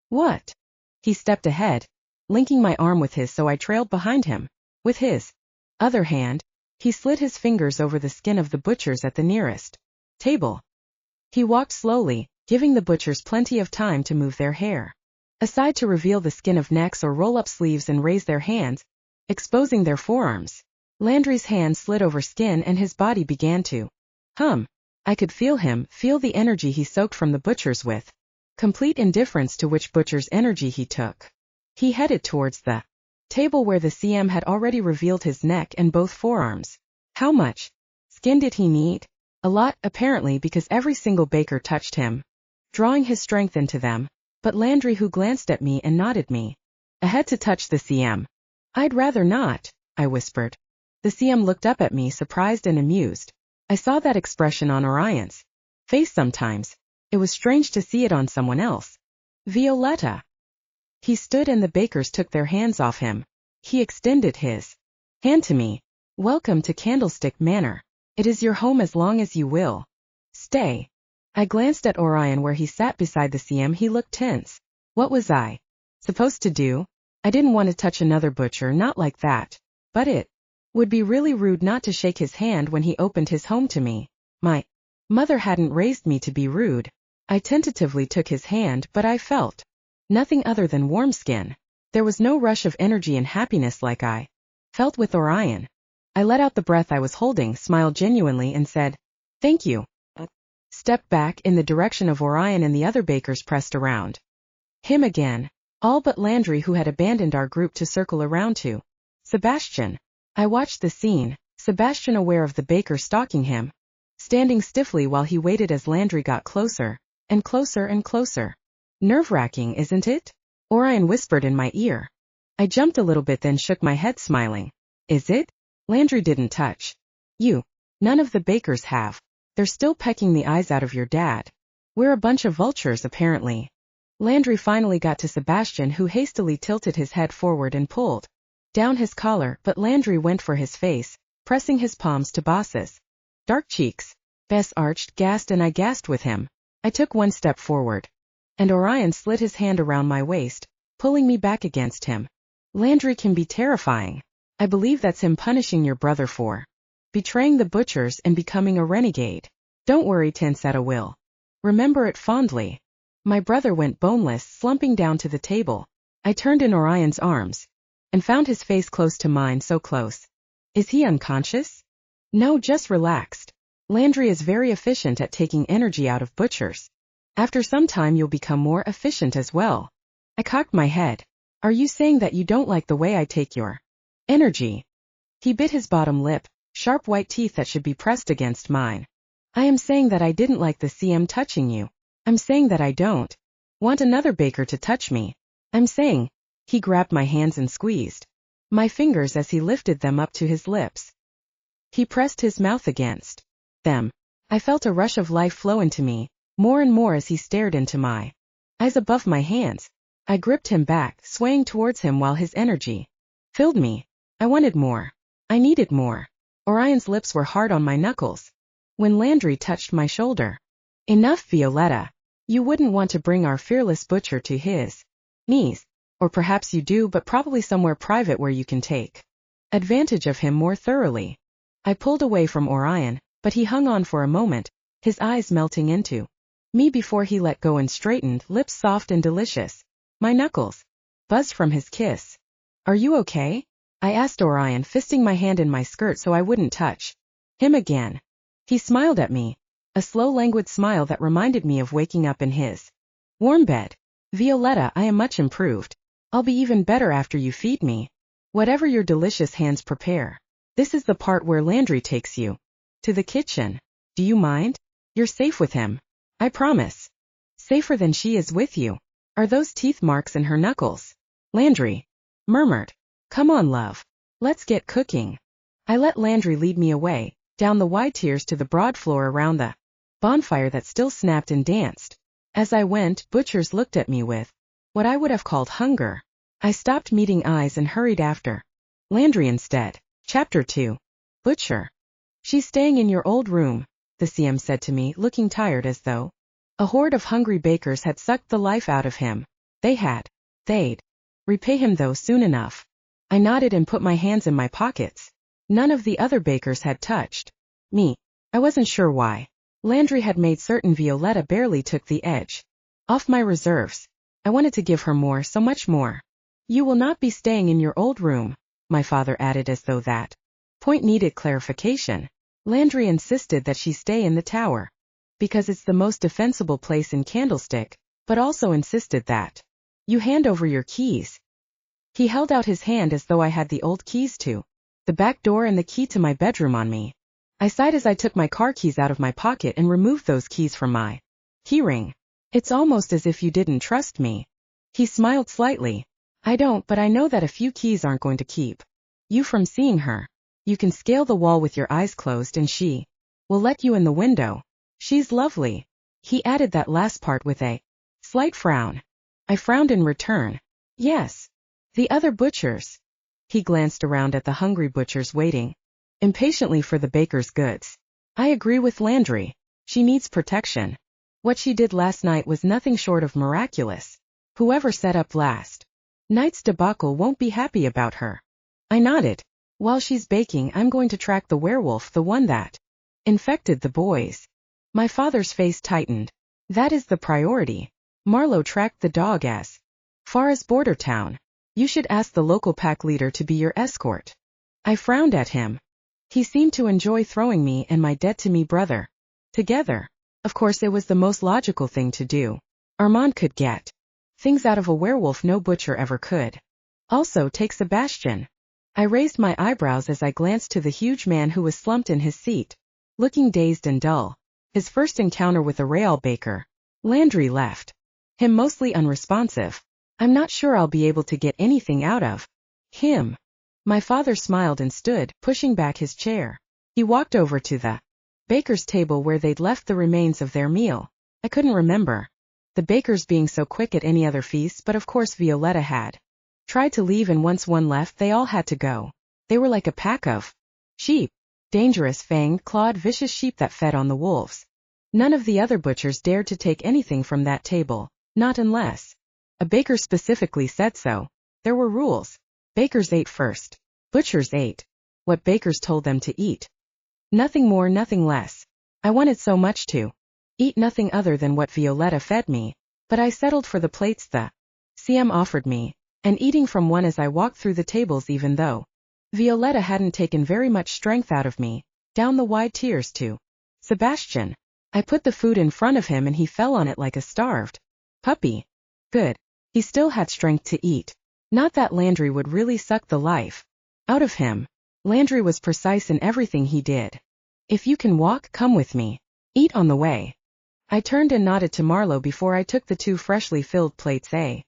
What? He stepped ahead, linking my arm with his, so I trailed behind him. With his other hand, he slid his fingers over the skin of the butchers at the nearest table. He walked slowly, giving the butchers plenty of time to move their hair aside to reveal the skin of necks or roll up sleeves and raise their hands, exposing their forearms. Landry's hand slid over skin and his body began to hum. I could feel him, feel the energy he soaked from the butchers with complete indifference to which butcher's energy he took. He headed towards the table where the CM had already revealed his neck and both forearms. How much skin did he need? A lot, apparently, because every single baker touched him, drawing his strength into them. But Landry, who glanced at me and nodded me ahead to touch the CM. I'd rather not, I whispered. The CM looked up at me, surprised and amused. I saw that expression on Orion's face sometimes. It was strange to see it on someone else. Violetta. He stood and the bakers took their hands off him. He extended his hand to me. Welcome to Candlestick Manor. It is your home as long as you will stay. I glanced at Orion where he sat beside the CM. He looked tense. What was I supposed to do? I didn't want to touch another butcher, not like that. But it would be really rude not to shake his hand when he opened his home to me. My mother hadn't raised me to be rude. I tentatively took his hand, but I felt nothing other than warm skin. There was no rush of energy and happiness like I felt with Orion. I let out the breath I was holding, smiled genuinely and said, "Thank you." Stepped back in the direction of Orion and the other bakers pressed around him again, all but Landry, who had abandoned our group to circle around to Sebastian. I watched the scene, Sebastian aware of the baker stalking him, standing stiffly while he waited as Landry got closer, and closer and closer. Nerve-wracking, isn't it? Orion whispered in my ear. I jumped a little bit then shook my head smiling. Is it? Landry didn't touch you. None of the bakers have. They're still pecking the eyes out of your dad. We're a bunch of vultures apparently. Landry finally got to Sebastian, who hastily tilted his head forward and pulled down his collar, but Landry went for his face, pressing his palms to Boss's dark cheeks. Bess arched, gasped, and I gasped with him. I took one step forward, and Orion slid his hand around my waist, pulling me back against him. Landry can be terrifying. I believe that's him punishing your brother for betraying the butchers and becoming a renegade. Don't worry, Tensetta will remember it fondly. My brother went boneless, slumping down to the table. I turned in Orion's arms and found his face close to mine, so close. Is he unconscious? No, just relaxed. Landry is very efficient at taking energy out of butchers. After some time you'll become more efficient as well. I cocked my head. Are you saying that you don't like the way I take your energy? He bit his bottom lip, sharp white teeth that should be pressed against mine. I am saying that I didn't like the CM touching you. I'm saying that I don't want another baker to touch me. I'm saying. He grabbed my hands and squeezed my fingers as he lifted them up to his lips. He pressed his mouth against them. I felt a rush of life flow into me, more and more as he stared into my eyes above my hands. I gripped him back, swaying towards him while his energy filled me. I wanted more. I needed more. Orion's lips were hard on my knuckles. When Landry touched my shoulder. Enough, Violetta. You wouldn't want to bring our fearless butcher to his knees. Or perhaps you do, but probably somewhere private where you can take advantage of him more thoroughly. I pulled away from Orion, but he hung on for a moment, his eyes melting into me before he let go and straightened, lips soft and delicious. My knuckles buzzed from his kiss. Are you okay? I asked Orion, fisting my hand in my skirt so I wouldn't touch him again. He smiled at me, a slow, languid smile that reminded me of waking up in his warm bed. Violetta, I am much improved. I'll be even better after you feed me. Whatever your delicious hands prepare. This is the part where Landry takes you to the kitchen. Do you mind? You're safe with him. I promise. Safer than she is with you. Are those teeth marks in her knuckles? Landry murmured. Come on, love. Let's get cooking. I let Landry lead me away, down the wide tiers to the broad floor around the bonfire that still snapped and danced. As I went, butchers looked at me with what I would have called hunger. I stopped meeting eyes and hurried after Landry instead. Chapter 2. Butcher. She's staying in your old room, the CM said to me, looking tired as though a horde of hungry bakers had sucked the life out of him. They'd repay him though soon enough. I nodded and put my hands in my pockets. None of the other bakers had touched me. I wasn't sure why. Landry had made certain Violetta barely took the edge off my reserves. I wanted to give her more, so much more. You will not be staying in your old room, my father added as though that point needed clarification. Landry insisted that she stay in the tower, because it's the most defensible place in Candlestick, but also insisted that you hand over your keys. He held out his hand as though I had the old keys to the back door and the key to my bedroom on me. I sighed as I took my car keys out of my pocket and removed those keys from my keyring. It's almost as if you didn't trust me. He smiled slightly. I don't, but I know that a few keys aren't going to keep you from seeing her. You can scale the wall with your eyes closed and she will let you in the window. She's lovely. He added that last part with a slight frown. I frowned in return. Yes. The other butchers. He glanced around at the hungry butchers waiting impatiently for the baker's goods. I agree with Landry. She needs protection. What she did last night was nothing short of miraculous. Whoever set up last night's debacle won't be happy about her. I nodded. While she's baking, I'm going to track the werewolf, the one that infected the boys. My father's face tightened. That is the priority. Marlowe tracked the dog as far as Border Town. You should ask the local pack leader to be your escort. I frowned at him. He seemed to enjoy throwing me and my dead-to-me brother together. Of course, it was the most logical thing to do. Armand could get things out of a werewolf no butcher ever could. Also, take Sebastian. I raised my eyebrows as I glanced to the huge man who was slumped in his seat, looking dazed and dull. His first encounter with a real baker. Landry left him mostly unresponsive. I'm not sure I'll be able to get anything out of him. My father smiled and stood, pushing back his chair. He walked over to the baker's table where they'd left the remains of their meal. I couldn't remember the bakers being so quick at any other feast, but of course Violetta had tried to leave, and once one left they all had to go. They were like a pack of sheep. Dangerous, fanged, clawed, vicious sheep that fed on the wolves. None of the other butchers dared to take anything from that table, not unless a baker specifically said so. There were rules. Bakers ate first. Butchers ate what bakers told them to eat. Nothing more, nothing less. I wanted so much to eat nothing other than what Violetta fed me, but I settled for the plates the CM offered me, and eating from one as I walked through the tables, even though Violetta hadn't taken very much strength out of me, down the wide tiers to Sebastian. I put the food in front of him and he fell on it like a starved puppy. Good. He still had strength to eat. Not that Landry would really suck the life out of him. Landry was precise in everything he did. If you can walk, come with me. Eat on the way. I turned and nodded to Marlowe before I took the 2 freshly filled plates a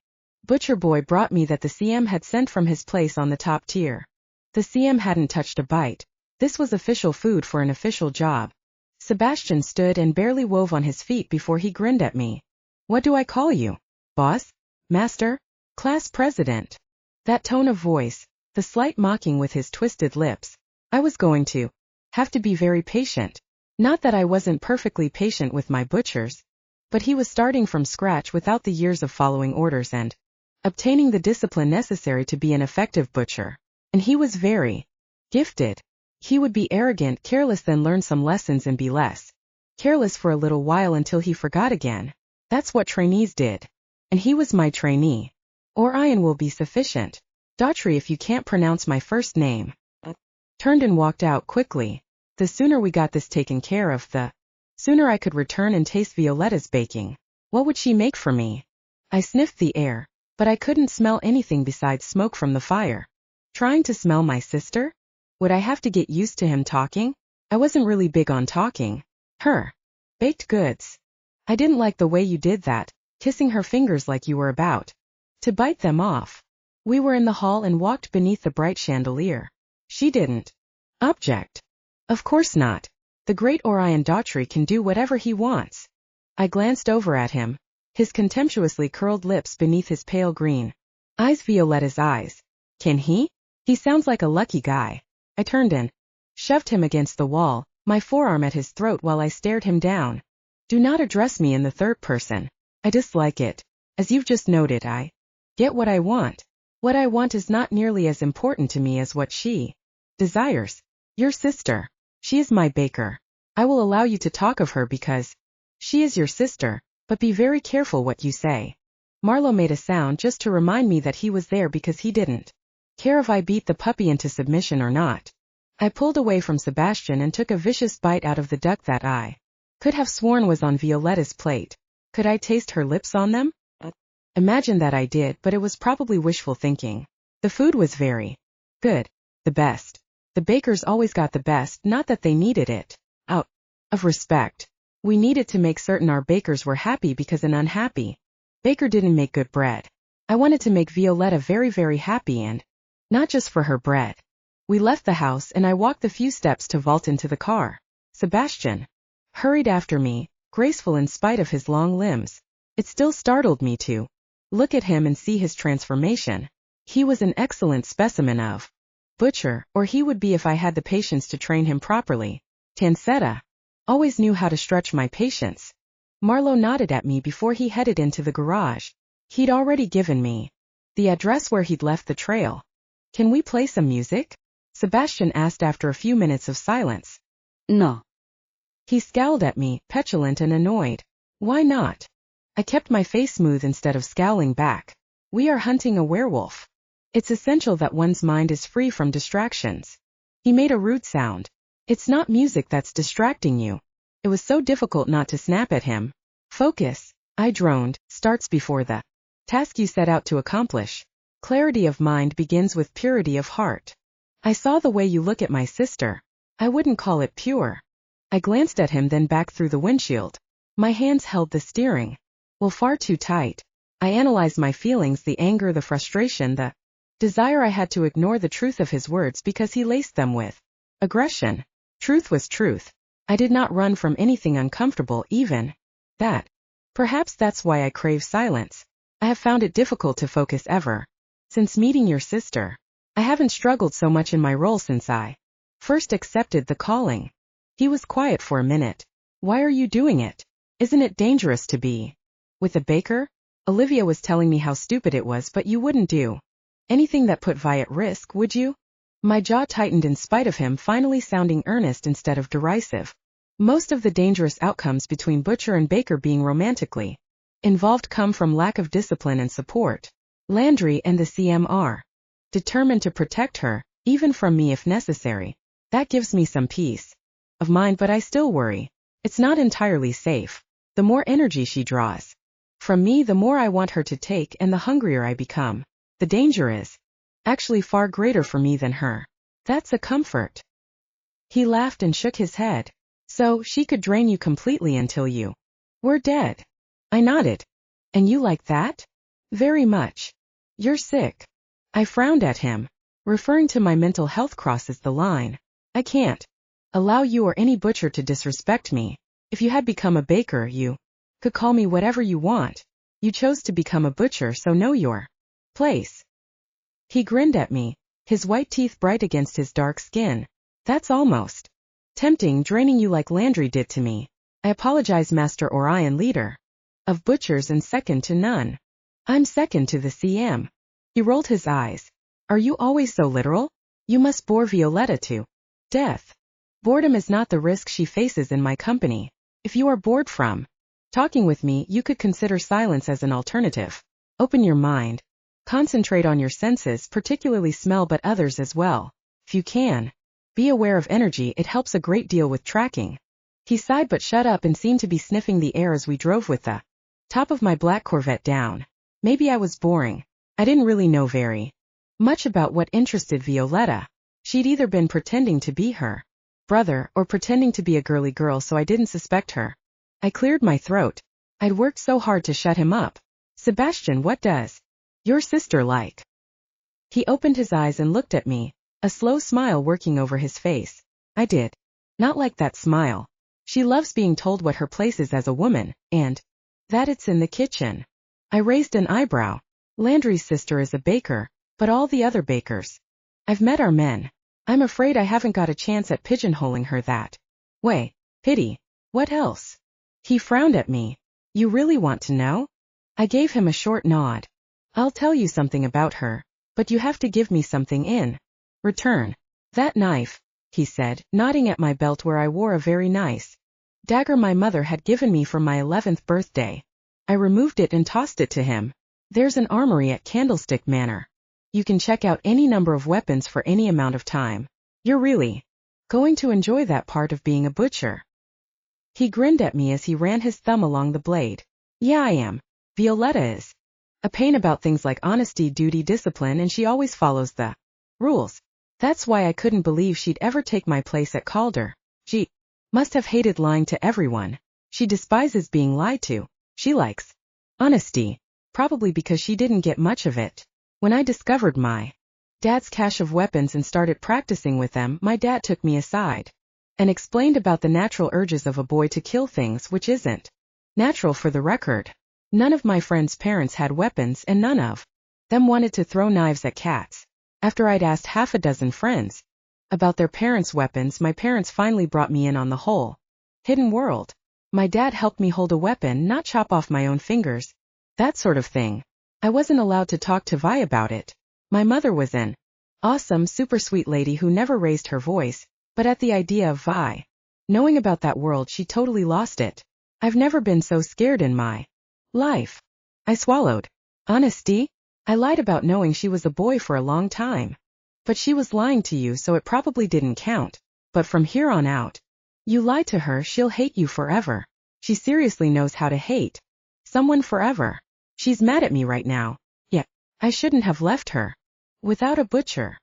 butcher boy brought me that the CM had sent from his place on the top tier. The CM hadn't touched a bite. This was official food for an official job. Sebastian stood and barely wove on his feet before he grinned at me. What do I call you? Boss? Master? Class president? That tone of voice, the slight mocking with his twisted lips. I was going to have to be very patient. Not that I wasn't perfectly patient with my butchers, but he was starting from scratch without the years of following orders and obtaining the discipline necessary to be an effective butcher. And he was very gifted. He would be arrogant, careless, then learn some lessons and be less careless for a little while until he forgot again. That's what trainees did. And he was my trainee. Orion will be sufficient. Daughtry, if you can't pronounce my first name. Turned and walked out quickly. The sooner we got this taken care of, the sooner I could return and taste Violetta's baking. What would she make for me? I sniffed the air, but I couldn't smell anything besides smoke from the fire. Trying to smell my sister? Would I have to get used to him talking? I wasn't really big on talking. Her baked goods. I didn't like the way you did that, kissing her fingers like you were about to bite them off. We were in the hall and walked beneath the bright chandelier. She didn't object. Of course not. The great Orion Daughtry can do whatever he wants. I glanced over at him, his contemptuously curled lips beneath his pale green eyes, Violetta's eyes. Can he? He sounds like a lucky guy. I turned and shoved him against the wall, my forearm at his throat while I stared him down. Do not address me in the third person. I dislike it. As you've just noted, I get what I want. What I want is not nearly as important to me as what she desires. Your sister. She is my baker. I will allow you to talk of her because she is your sister, but be very careful what you say. Marlowe made a sound just to remind me that he was there because he didn't care if I beat the puppy into submission or not. I pulled away from Sebastian and took a vicious bite out of the duck that I could have sworn was on Violetta's plate. Could I taste her lips on them? Imagine that I did, but it was probably wishful thinking. The food was very good. The best. The bakers always got the best, not that they needed it. Out of respect. We needed to make certain our bakers were happy because an unhappy baker didn't make good bread. I wanted to make Violetta very, very happy and not just for her bread. We left the house and I walked the few steps to vault into the car. Sebastian hurried after me, graceful in spite of his long limbs. It still startled me to look at him and see his transformation. He was an excellent specimen of butcher, or he would be if I had the patience to train him properly. Tancetta always knew how to stretch my patience. Marlowe nodded at me before he headed into the garage. He'd already given me the address where he'd left the trail. Can we play some music? Sebastian asked after a few minutes of silence. No. He scowled at me, petulant and annoyed. Why not? I kept my face smooth instead of scowling back. We are hunting a werewolf. It's essential that one's mind is free from distractions. He made a rude sound. It's not music that's distracting you. It was so difficult not to snap at him. Focus, I droned, starts before the task you set out to accomplish. Clarity of mind begins with purity of heart. I saw the way you look at my sister. I wouldn't call it pure. I glanced at him, then back through the windshield. My hands held the steering wheel far too tight. I analyzed my feelings, the anger, the frustration, the desire. I had to ignore the truth of his words because he laced them with aggression. Truth was truth. I did not run from anything uncomfortable, even that. Perhaps that's why I crave silence. I have found it difficult to focus ever since meeting your sister. I haven't struggled so much in my role since I first accepted the calling. He was quiet for a minute. Why are you doing it? Isn't it dangerous to be with a baker? Olivia was telling me how stupid it was, but you wouldn't do anything that put Vi at risk, would you? My jaw tightened in spite of him finally sounding earnest instead of derisive. Most of the dangerous outcomes between butcher and baker being romantically involved come from lack of discipline and support. Landry and the CM are determined to protect her, even from me if necessary. That gives me some peace of mind, but I still worry. It's not entirely safe. The more energy she draws from me, the more I want her to take, and the hungrier I become. The danger is actually far greater for me than her. That's a comfort. He laughed and shook his head. So, she could drain you completely until you were dead. I nodded. And you like that? Very much. You're sick. I frowned at him. Referring to my mental health crosses the line. I can't allow you or any butcher to disrespect me. If you had become a baker, you could call me whatever you want. You chose to become a butcher, so know your place. He grinned at me, his white teeth bright against his dark skin. That's almost tempting, draining you like Landry did to me. I apologize, Master Orion, leader of butchers and second to none. I'm second to the CM. He rolled his eyes. Are you always so literal? You must bore Violetta to death. Boredom is not the risk she faces in my company. If you are bored from talking with me, you could consider silence as an alternative. Open your mind. Concentrate on your senses, particularly smell, but others as well. If you can, be aware of energy. It helps a great deal with tracking. He sighed but shut up and seemed to be sniffing the air as we drove with the top of my black Corvette down. Maybe I was boring. I didn't really know very much about what interested Violetta. She'd either been pretending to be her brother or pretending to be a girly girl, so I didn't suspect her. I cleared my throat. I'd worked so hard to shut him up. Sebastian, what does your sister like? He opened his eyes and looked at me, a slow smile working over his face. I did not like that smile. She loves being told what her place is as a woman, and that it's in the kitchen. I raised an eyebrow. Landry's sister is a baker, but all the other bakers I've met are men. I'm afraid I haven't got a chance at pigeonholing her that way. Pity. What else? He frowned at me. You really want to know? I gave him a short nod. I'll tell you something about her, but you have to give me something in return. That knife. he said, nodding at my belt where I wore a very nice dagger my mother had given me for my 11th birthday. I removed it and tossed it to him. There's an armory at Candlestick Manor. You can check out any number of weapons for any amount of time. You're really going to enjoy that part of being a butcher. He grinned at me as he ran his thumb along the blade. Yeah, I am. Violetta is a pain about things like honesty, duty, discipline, and she always follows the rules. That's why I couldn't believe she'd ever take my place at Calder. She must have hated lying to everyone. She despises being lied to. She likes honesty, probably because she didn't get much of it. When I discovered my dad's cache of weapons and started practicing with them, my dad took me aside and explained about the natural urges of a boy to kill things, which isn't natural for the record. None of my friends' parents had weapons and none of them wanted to throw knives at cats. After I'd asked half a dozen friends about their parents' weapons, my parents finally brought me in on the whole hidden world. My dad helped me hold a weapon, not chop off my own fingers. That sort of thing. I wasn't allowed to talk to Vi about it. My mother was an awesome, super sweet lady who never raised her voice, but at the idea of Vi knowing about that world, she totally lost it. I've never been so scared in my life. I swallowed. Honesty? I lied about knowing she was a boy for a long time. But she was lying to you, so it probably didn't count. But from here on out, you lie to her, she'll hate you forever. She seriously knows how to hate someone forever. She's mad at me right now. Yeah, I shouldn't have left her without a butcher.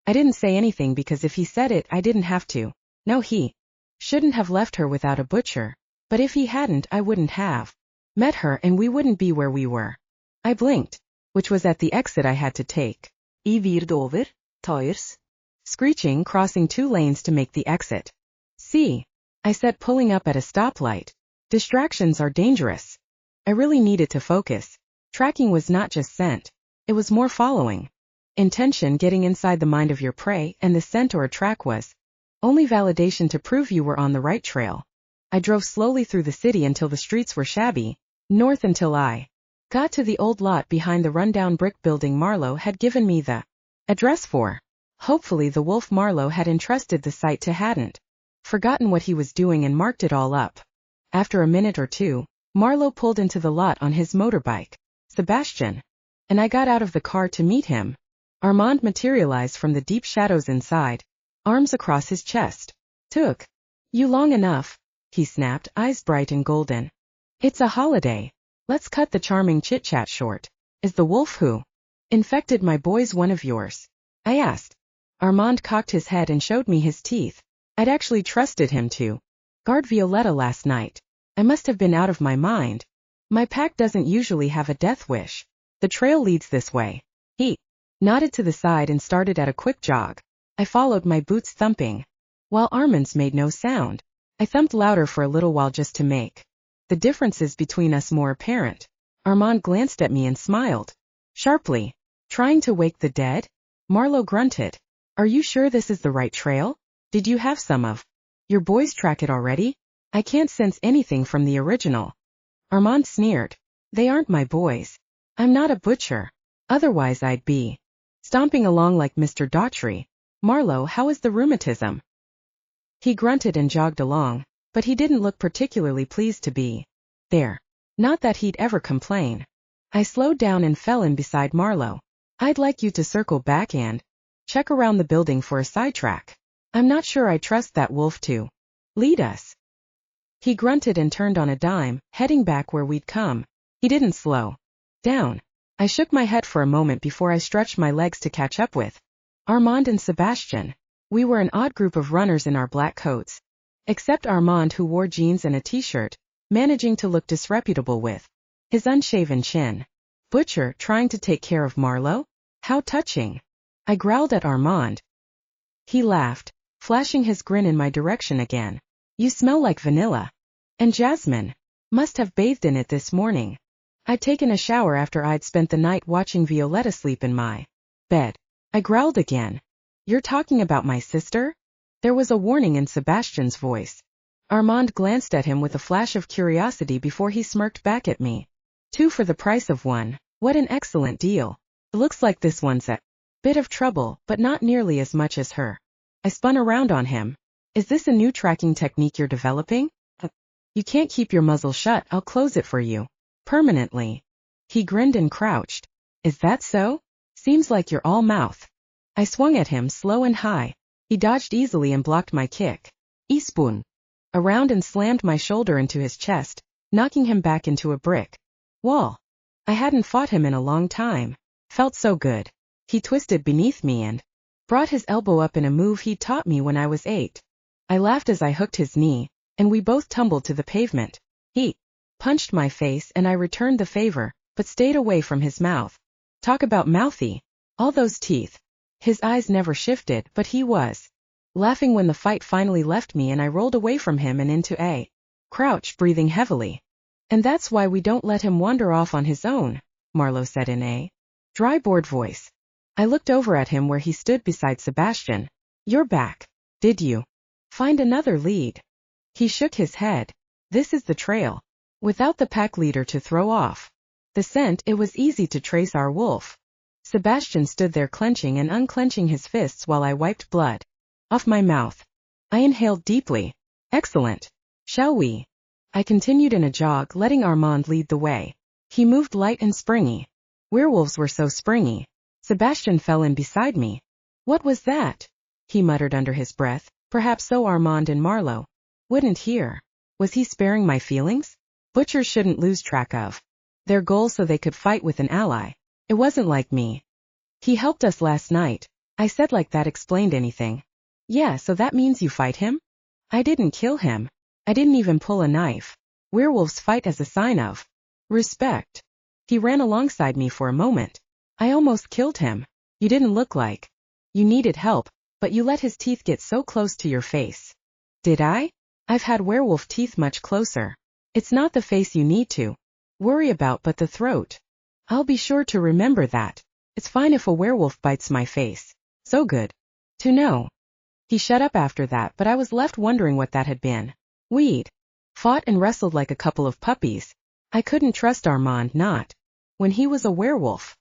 I didn't say anything because if he said it, I didn't have to. No, he shouldn't have left her without a butcher. But if he hadn't, I wouldn't have met her and we wouldn't be where we were. I blinked, which was at the exit I had to take. Virde over, tires. Screeching, crossing 2 lanes to make the exit. See, I said, pulling up at a stoplight. Distractions are dangerous. I really needed to focus. Tracking was not just scent. It was more following. Intention, getting inside the mind of your prey, and the scent or a track was only validation to prove you were on the right trail. I drove slowly through the city until the streets were shabby, north until I got to the old lot behind the rundown brick building Marlowe had given me the address for. Hopefully the wolf Marlowe had entrusted the site to hadn't forgotten what he was doing and marked it all up. After a minute or two, Marlowe pulled into the lot on his motorbike. Sebastian and I got out of the car to meet him. Armand materialized from the deep shadows inside, arms across his chest. Took you long enough, he snapped, eyes bright and golden. It's a holiday. Let's cut the charming chit-chat short. Is the wolf who infected my boys one of yours? I asked. Armand cocked his head and showed me his teeth. I'd actually trusted him to guard Violetta last night. I must have been out of my mind. My pack doesn't usually have a death wish. The trail leads this way. He nodded to the side and started at a quick jog. I followed, my boots thumping. While Armand's made no sound, I thumped louder for a little while just to make the differences between us more apparent. Armand glanced at me and smiled sharply. Trying to wake the dead? Marlowe grunted. Are you sure this is the right trail? Did you have some of your boys track it already? I can't sense anything from the original. Armand sneered. They aren't my boys. I'm not a butcher. Otherwise I'd be stomping along like Mr. Daughtry. Marlowe, how is the rheumatism? He grunted and jogged along, but he didn't look particularly pleased to be there. Not that he'd ever complain. I slowed down and fell in beside Marlowe. I'd like you to circle back and check around the building for a sidetrack. I'm not sure I trust that wolf to lead us. He grunted and turned on a dime, heading back where we'd come. He didn't slow down. I shook my head for a moment before I stretched my legs to catch up with Armand and Sebastian. We were an odd group of runners in our black coats, except Armand, who wore jeans and a t-shirt, managing to look disreputable with his unshaven chin. Butcher trying to take care of Marlowe? How touching. I growled at Armand. He laughed, flashing his grin in my direction again. You smell like vanilla and jasmine. Must have bathed in it this morning. I'd taken a shower after I'd spent the night watching Violetta sleep in my bed. I growled again. You're talking about my sister? There was a warning in Sebastian's voice. Armand glanced at him with a flash of curiosity before he smirked back at me. 2 for the price of 1. What an excellent deal. Looks like this one's a bit of trouble, but not nearly as much as her I spun around on him. Is this a new tracking technique you're developing? You can't keep your muzzle shut, I'll close it for you. Permanently. He grinned and crouched. Is that so? Seems like you're all mouth. I swung at him slow and high. He dodged easily and blocked my kick. Spoon. Around and slammed my shoulder into his chest, knocking him back into a brick wall. I hadn't fought him in a long time. Felt so good. He twisted beneath me and brought his elbow up in a move he'd taught me when I was 8. I laughed as I hooked his knee, and we both tumbled to the pavement. He punched my face and I returned the favor, but stayed away from his mouth. Talk about mouthy. All those teeth. His eyes never shifted, but he was laughing when the fight finally left me and I rolled away from him and into a crouch, breathing heavily. And that's why we don't let him wander off on his own, Marlowe said in a dry, bored voice. I looked over at him where he stood beside Sebastian. You're back. Did you find another lead? He shook his head. This is the trail. Without the pack leader to throw off the scent, it was easy to trace our wolf. Sebastian stood there clenching and unclenching his fists while I wiped blood off my mouth. I inhaled deeply. Excellent. Shall we? I continued in a jog, letting Armand lead the way. He moved light and springy. Werewolves were so springy. Sebastian fell in beside me. What was that? He muttered under his breath. Perhaps so Armand and Marlowe wouldn't hear. Was he sparing my feelings? Butchers shouldn't lose track of their goal so they could fight with an ally. It wasn't like me. He helped us last night. I said like that explained anything. Yeah, so that means you fight him? I didn't kill him. I didn't even pull a knife. Werewolves fight as a sign of respect. He ran alongside me for a moment. I almost killed him. You didn't look like you needed help, but you let his teeth get so close to your face. Did I? I've had werewolf teeth much closer. It's not the face you need to worry about but the throat. I'll be sure to remember that. It's fine if a werewolf bites my face. So good to know. He shut up after that, but I was left wondering what that had been. We'd fought and wrestled like a couple of puppies. I couldn't trust Armand, not when he was a werewolf.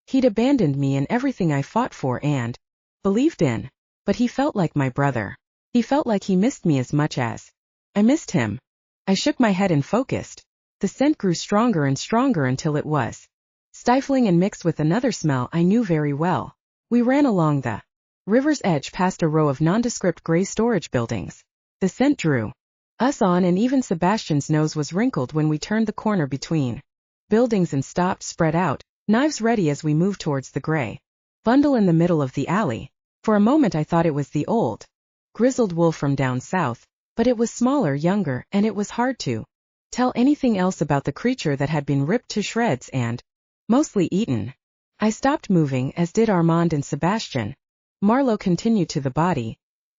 He'd abandoned me and everything I fought for and believed in. But he felt like my brother. He felt like he missed me as much as I missed him. I shook my head and focused. The scent grew stronger and stronger until it was stifling and mixed with another smell I knew very well. We ran along the river's edge past a row of nondescript gray storage buildings. The scent drew us on and even Sebastian's nose was wrinkled when we turned the corner between buildings and stopped spread out, knives ready as we moved towards the gray bundle in the middle of the alley. For a moment I thought it was the old, grizzled wolf from down south, but it was smaller, younger, and it was hard to tell anything else about the creature that had been ripped to shreds and mostly eaten. I stopped moving, as did Armand and Sebastian. Marlowe continued to the body,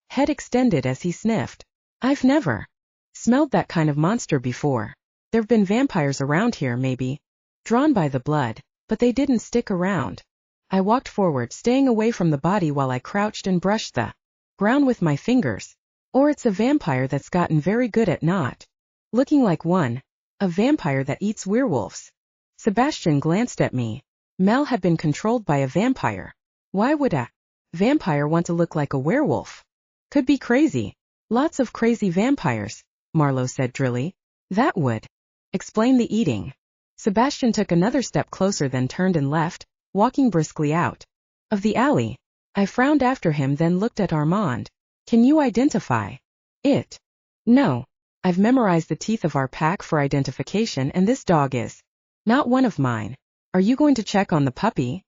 head extended as he sniffed. I've never smelled that kind of monster before. There've been vampires around here, maybe, drawn by the blood, but they didn't stick around. I walked forward, staying away from the body while I crouched and brushed the ground with my fingers. Or it's a vampire that's gotten very good at not looking like one. A vampire that eats werewolves. Sebastian glanced at me. Mel had been controlled by a vampire. Why would a vampire want to look like a werewolf? Could be crazy. Lots of crazy vampires, Marlowe said drily. That would explain the eating. Sebastian took another step closer, then turned and left, walking briskly out of the alley. I frowned after him, then looked at Armand. Can you identify it? No. I've memorized the teeth of our pack for identification, and this dog is not one of mine. Are you going to check on the puppy?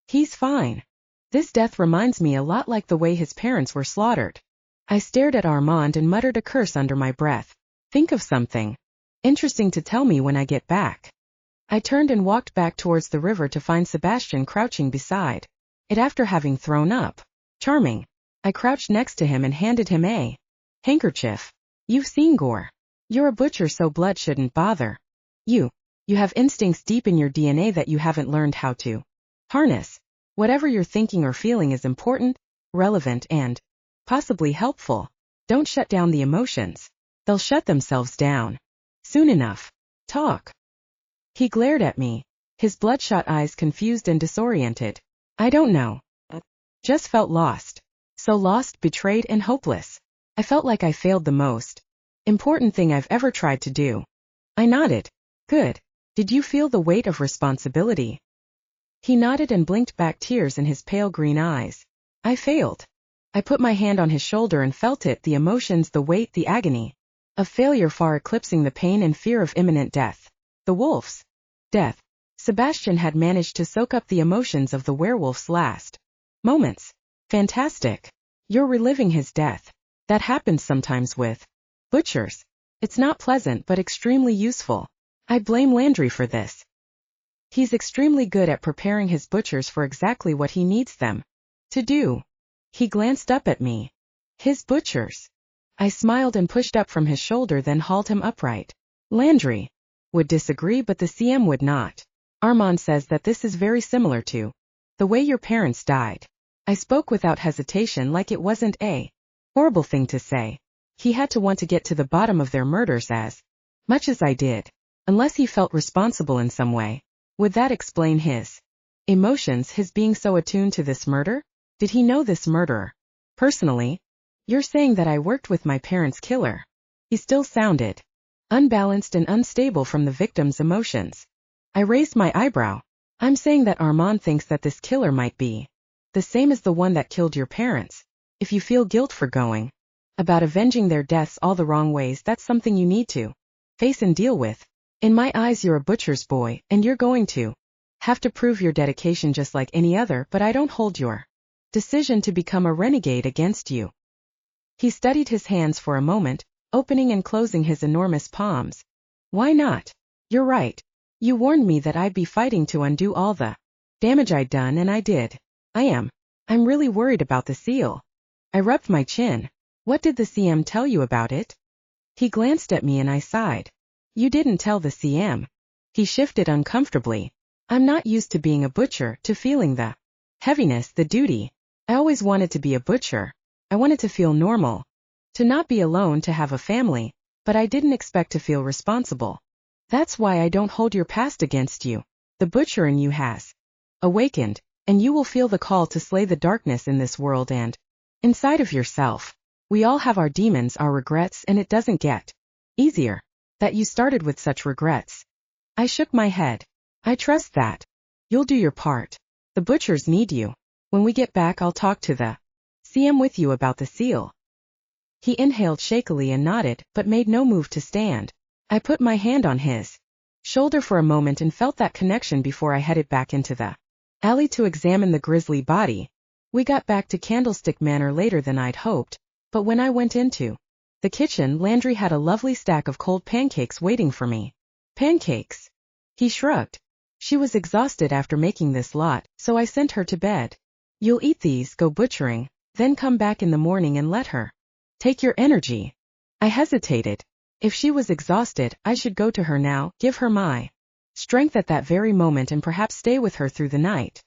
He's fine. This death reminds me a lot like the way his parents were slaughtered. I stared at Armand and muttered a curse under my breath. Think of something interesting to tell me when I get back. I turned and walked back towards the river to find Sebastian crouching beside it after having thrown up. Charming. I crouched next to him and handed him a handkerchief. You've seen gore. You're a butcher, so blood shouldn't bother you. You have instincts deep in your DNA that you haven't learned how to harness. Whatever you're thinking or feeling is important, relevant, and possibly helpful. Don't shut down the emotions. They'll shut themselves down soon enough. Talk. He glared at me, his bloodshot eyes confused and disoriented. I don't know. Just felt lost. So lost, betrayed, and hopeless. I felt like I failed the most important thing I've ever tried to do. I nodded. Good. Did you feel the weight of responsibility? He nodded and blinked back, tears in his pale green eyes. I failed. I put my hand on his shoulder and felt it, the emotions, the weight, the agony of failure far eclipsing the pain and fear of imminent death. The wolf's death. Sebastian had managed to soak up the emotions of the werewolf's last moments. Fantastic. You're reliving his death. That happens sometimes with butchers. It's not pleasant but extremely useful. I blame Landry for this. He's extremely good at preparing his butchers for exactly what he needs them to do. He glanced up at me. His butchers. I smiled and pushed up from his shoulder, then hauled him upright. Landry would disagree, but the CM would not. Armand says that this is very similar to the way your parents died. I spoke without hesitation, like it wasn't a horrible thing to say. He had to want to get to the bottom of their murders as much as I did. Unless he felt responsible in some way. Would that explain his emotions, his being so attuned to this murder? Did he know this murderer personally? You're saying that I worked with my parents' killer. He still sounded unbalanced and unstable from the victim's emotions. I raised my eyebrow. I'm saying that Armand thinks that this killer might be the same as the one that killed your parents. If you feel guilt for going about avenging their deaths all the wrong ways, that's something you need to face and deal with. In my eyes, you're a butcher's boy, and you're going to have to prove your dedication just like any other, but I don't hold your decision to become a renegade against you. He studied his hands for a moment, opening and closing his enormous palms. Why not? You're right. You warned me that I'd be fighting to undo all the damage I'd done, and I did. I'm really worried about the seal. I rubbed my chin. What did the CM tell you about it? He glanced at me and I sighed. You didn't tell the CM. He shifted uncomfortably. I'm not used to being a butcher, to feeling the heaviness, the duty. I always wanted to be a butcher. I wanted to feel normal. To not be alone, to have a family, but I didn't expect to feel responsible. That's why I don't hold your past against you. The butcher in you has awakened, and you will feel the call to slay the darkness in this world and inside of yourself. We all have our demons, our regrets, and it doesn't get easier. That you started with such regrets. I shook my head. I trust that you'll do your part. The butchers need you. When we get back, I'll talk to the CM with you about the seal. He inhaled shakily and nodded, but made no move to stand. I put my hand on his shoulder for a moment and felt that connection before I headed back into the alley to examine the grisly body. We got back to Candlestick Manor later than I'd hoped, but when I went into the kitchen, Landry had a lovely stack of cold pancakes waiting for me. Pancakes? He shrugged. She was exhausted after making this lot, so I sent her to bed. You'll eat these, go butchering, then come back in the morning and let her take your energy. I hesitated. If she was exhausted, I should go to her now, give her my strength at that very moment, and perhaps stay with her through the night.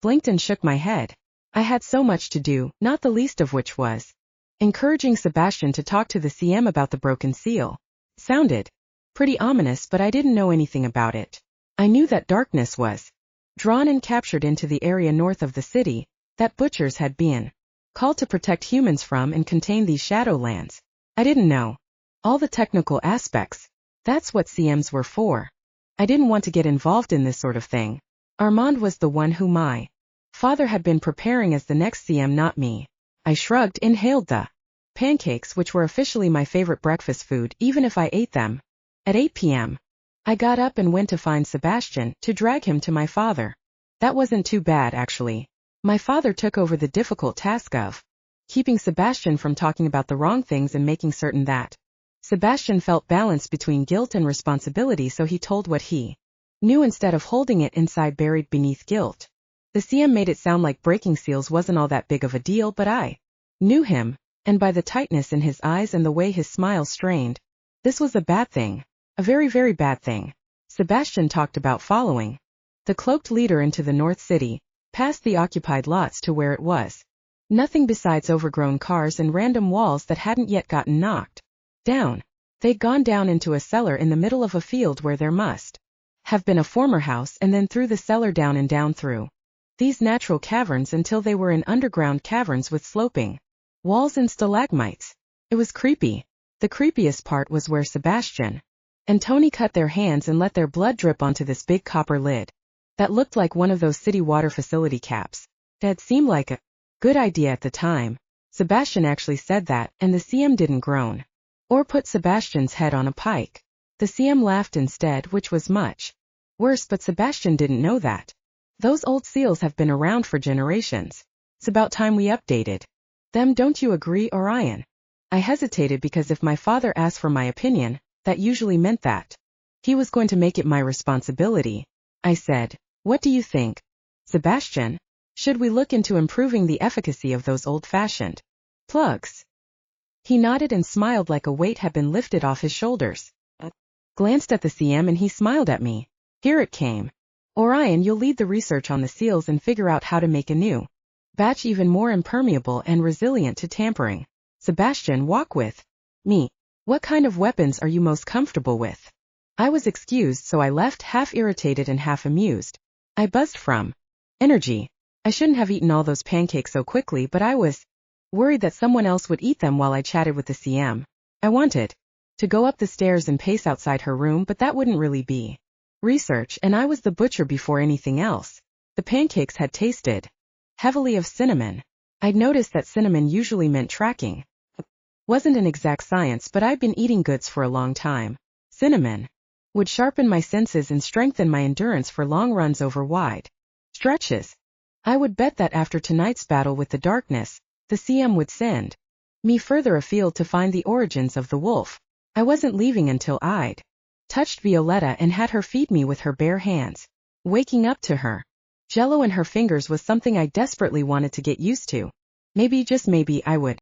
Blinked and shook my head. I had so much to do, not the least of which was encouraging Sebastian to talk to the CM about the broken seal. Sounded pretty ominous, but I didn't know anything about it. I knew that darkness was drawn and captured into the area north of the city, that butchers had been called to protect humans from and contain these shadowlands. I didn't know all the technical aspects. That's what CMs were for. I didn't want to get involved in this sort of thing. Armand was the one who my father had been preparing as the next CM, not me. I shrugged, inhaled the pancakes, which were officially my favorite breakfast food, even if I ate them at 8 p.m. I got up and went to find Sebastian, to drag him to my father. That wasn't too bad, actually. My father took over the difficult task of keeping Sebastian from talking about the wrong things and making certain that Sebastian felt balance between guilt and responsibility, so he told what he knew instead of holding it inside, buried beneath guilt. The CM made it sound like breaking seals wasn't all that big of a deal, but I knew him, and by the tightness in his eyes and the way his smile strained, this was a bad thing. A very, very bad thing. Sebastian talked about following the cloaked leader into the North City, past the occupied lots to where it was nothing besides overgrown cars and random walls that hadn't yet gotten knocked down. They'd gone down into a cellar in the middle of a field where there must have been a former house, and then through the cellar down and down through these natural caverns until they were in underground caverns with sloping walls and stalagmites. It was creepy. The creepiest part was where Sebastian and Tony cut their hands and let their blood drip onto this big copper lid that looked like one of those city water facility caps. That seemed like a good idea at the time. Sebastian actually said that, and the CM didn't groan or put Sebastian's head on a pike. The CM laughed instead, which was much worse, but Sebastian didn't know that. Those old seals have been around for generations. It's about time we updated them, don't you agree, Orion? I hesitated because if my father asked for my opinion, that usually meant that he was going to make it my responsibility. I said, what do you think, Sebastian? Should we look into improving the efficacy of those old-fashioned plugs? He nodded and smiled like a weight had been lifted off his shoulders. Glanced at the CM and he smiled at me. Here it came. Orion, you'll lead the research on the seals and figure out how to make a new batch even more impermeable and resilient to tampering. Sebastian, walk with me. What kind of weapons are you most comfortable with? I was excused, so I left half irritated and half amused. I buzzed from energy. I shouldn't have eaten all those pancakes so quickly, but I was worried that someone else would eat them while I chatted with the CM. I wanted to go up the stairs and pace outside her room, but that wouldn't really be research, and I was the butcher before anything else. The pancakes had tasted heavily of cinnamon. I'd noticed that cinnamon usually meant tracking. Wasn't an exact science, but I'd been eating goods for a long time. Cinnamon would sharpen my senses and strengthen my endurance for long runs over wide stretches. I would bet that after tonight's battle with the darkness, the CM would send me further afield to find the origins of the wolf. I wasn't leaving until I'd touched Violetta and had her feed me with her bare hands. Waking up to her jello in her fingers was something I desperately wanted to get used to. Maybe, just maybe, I would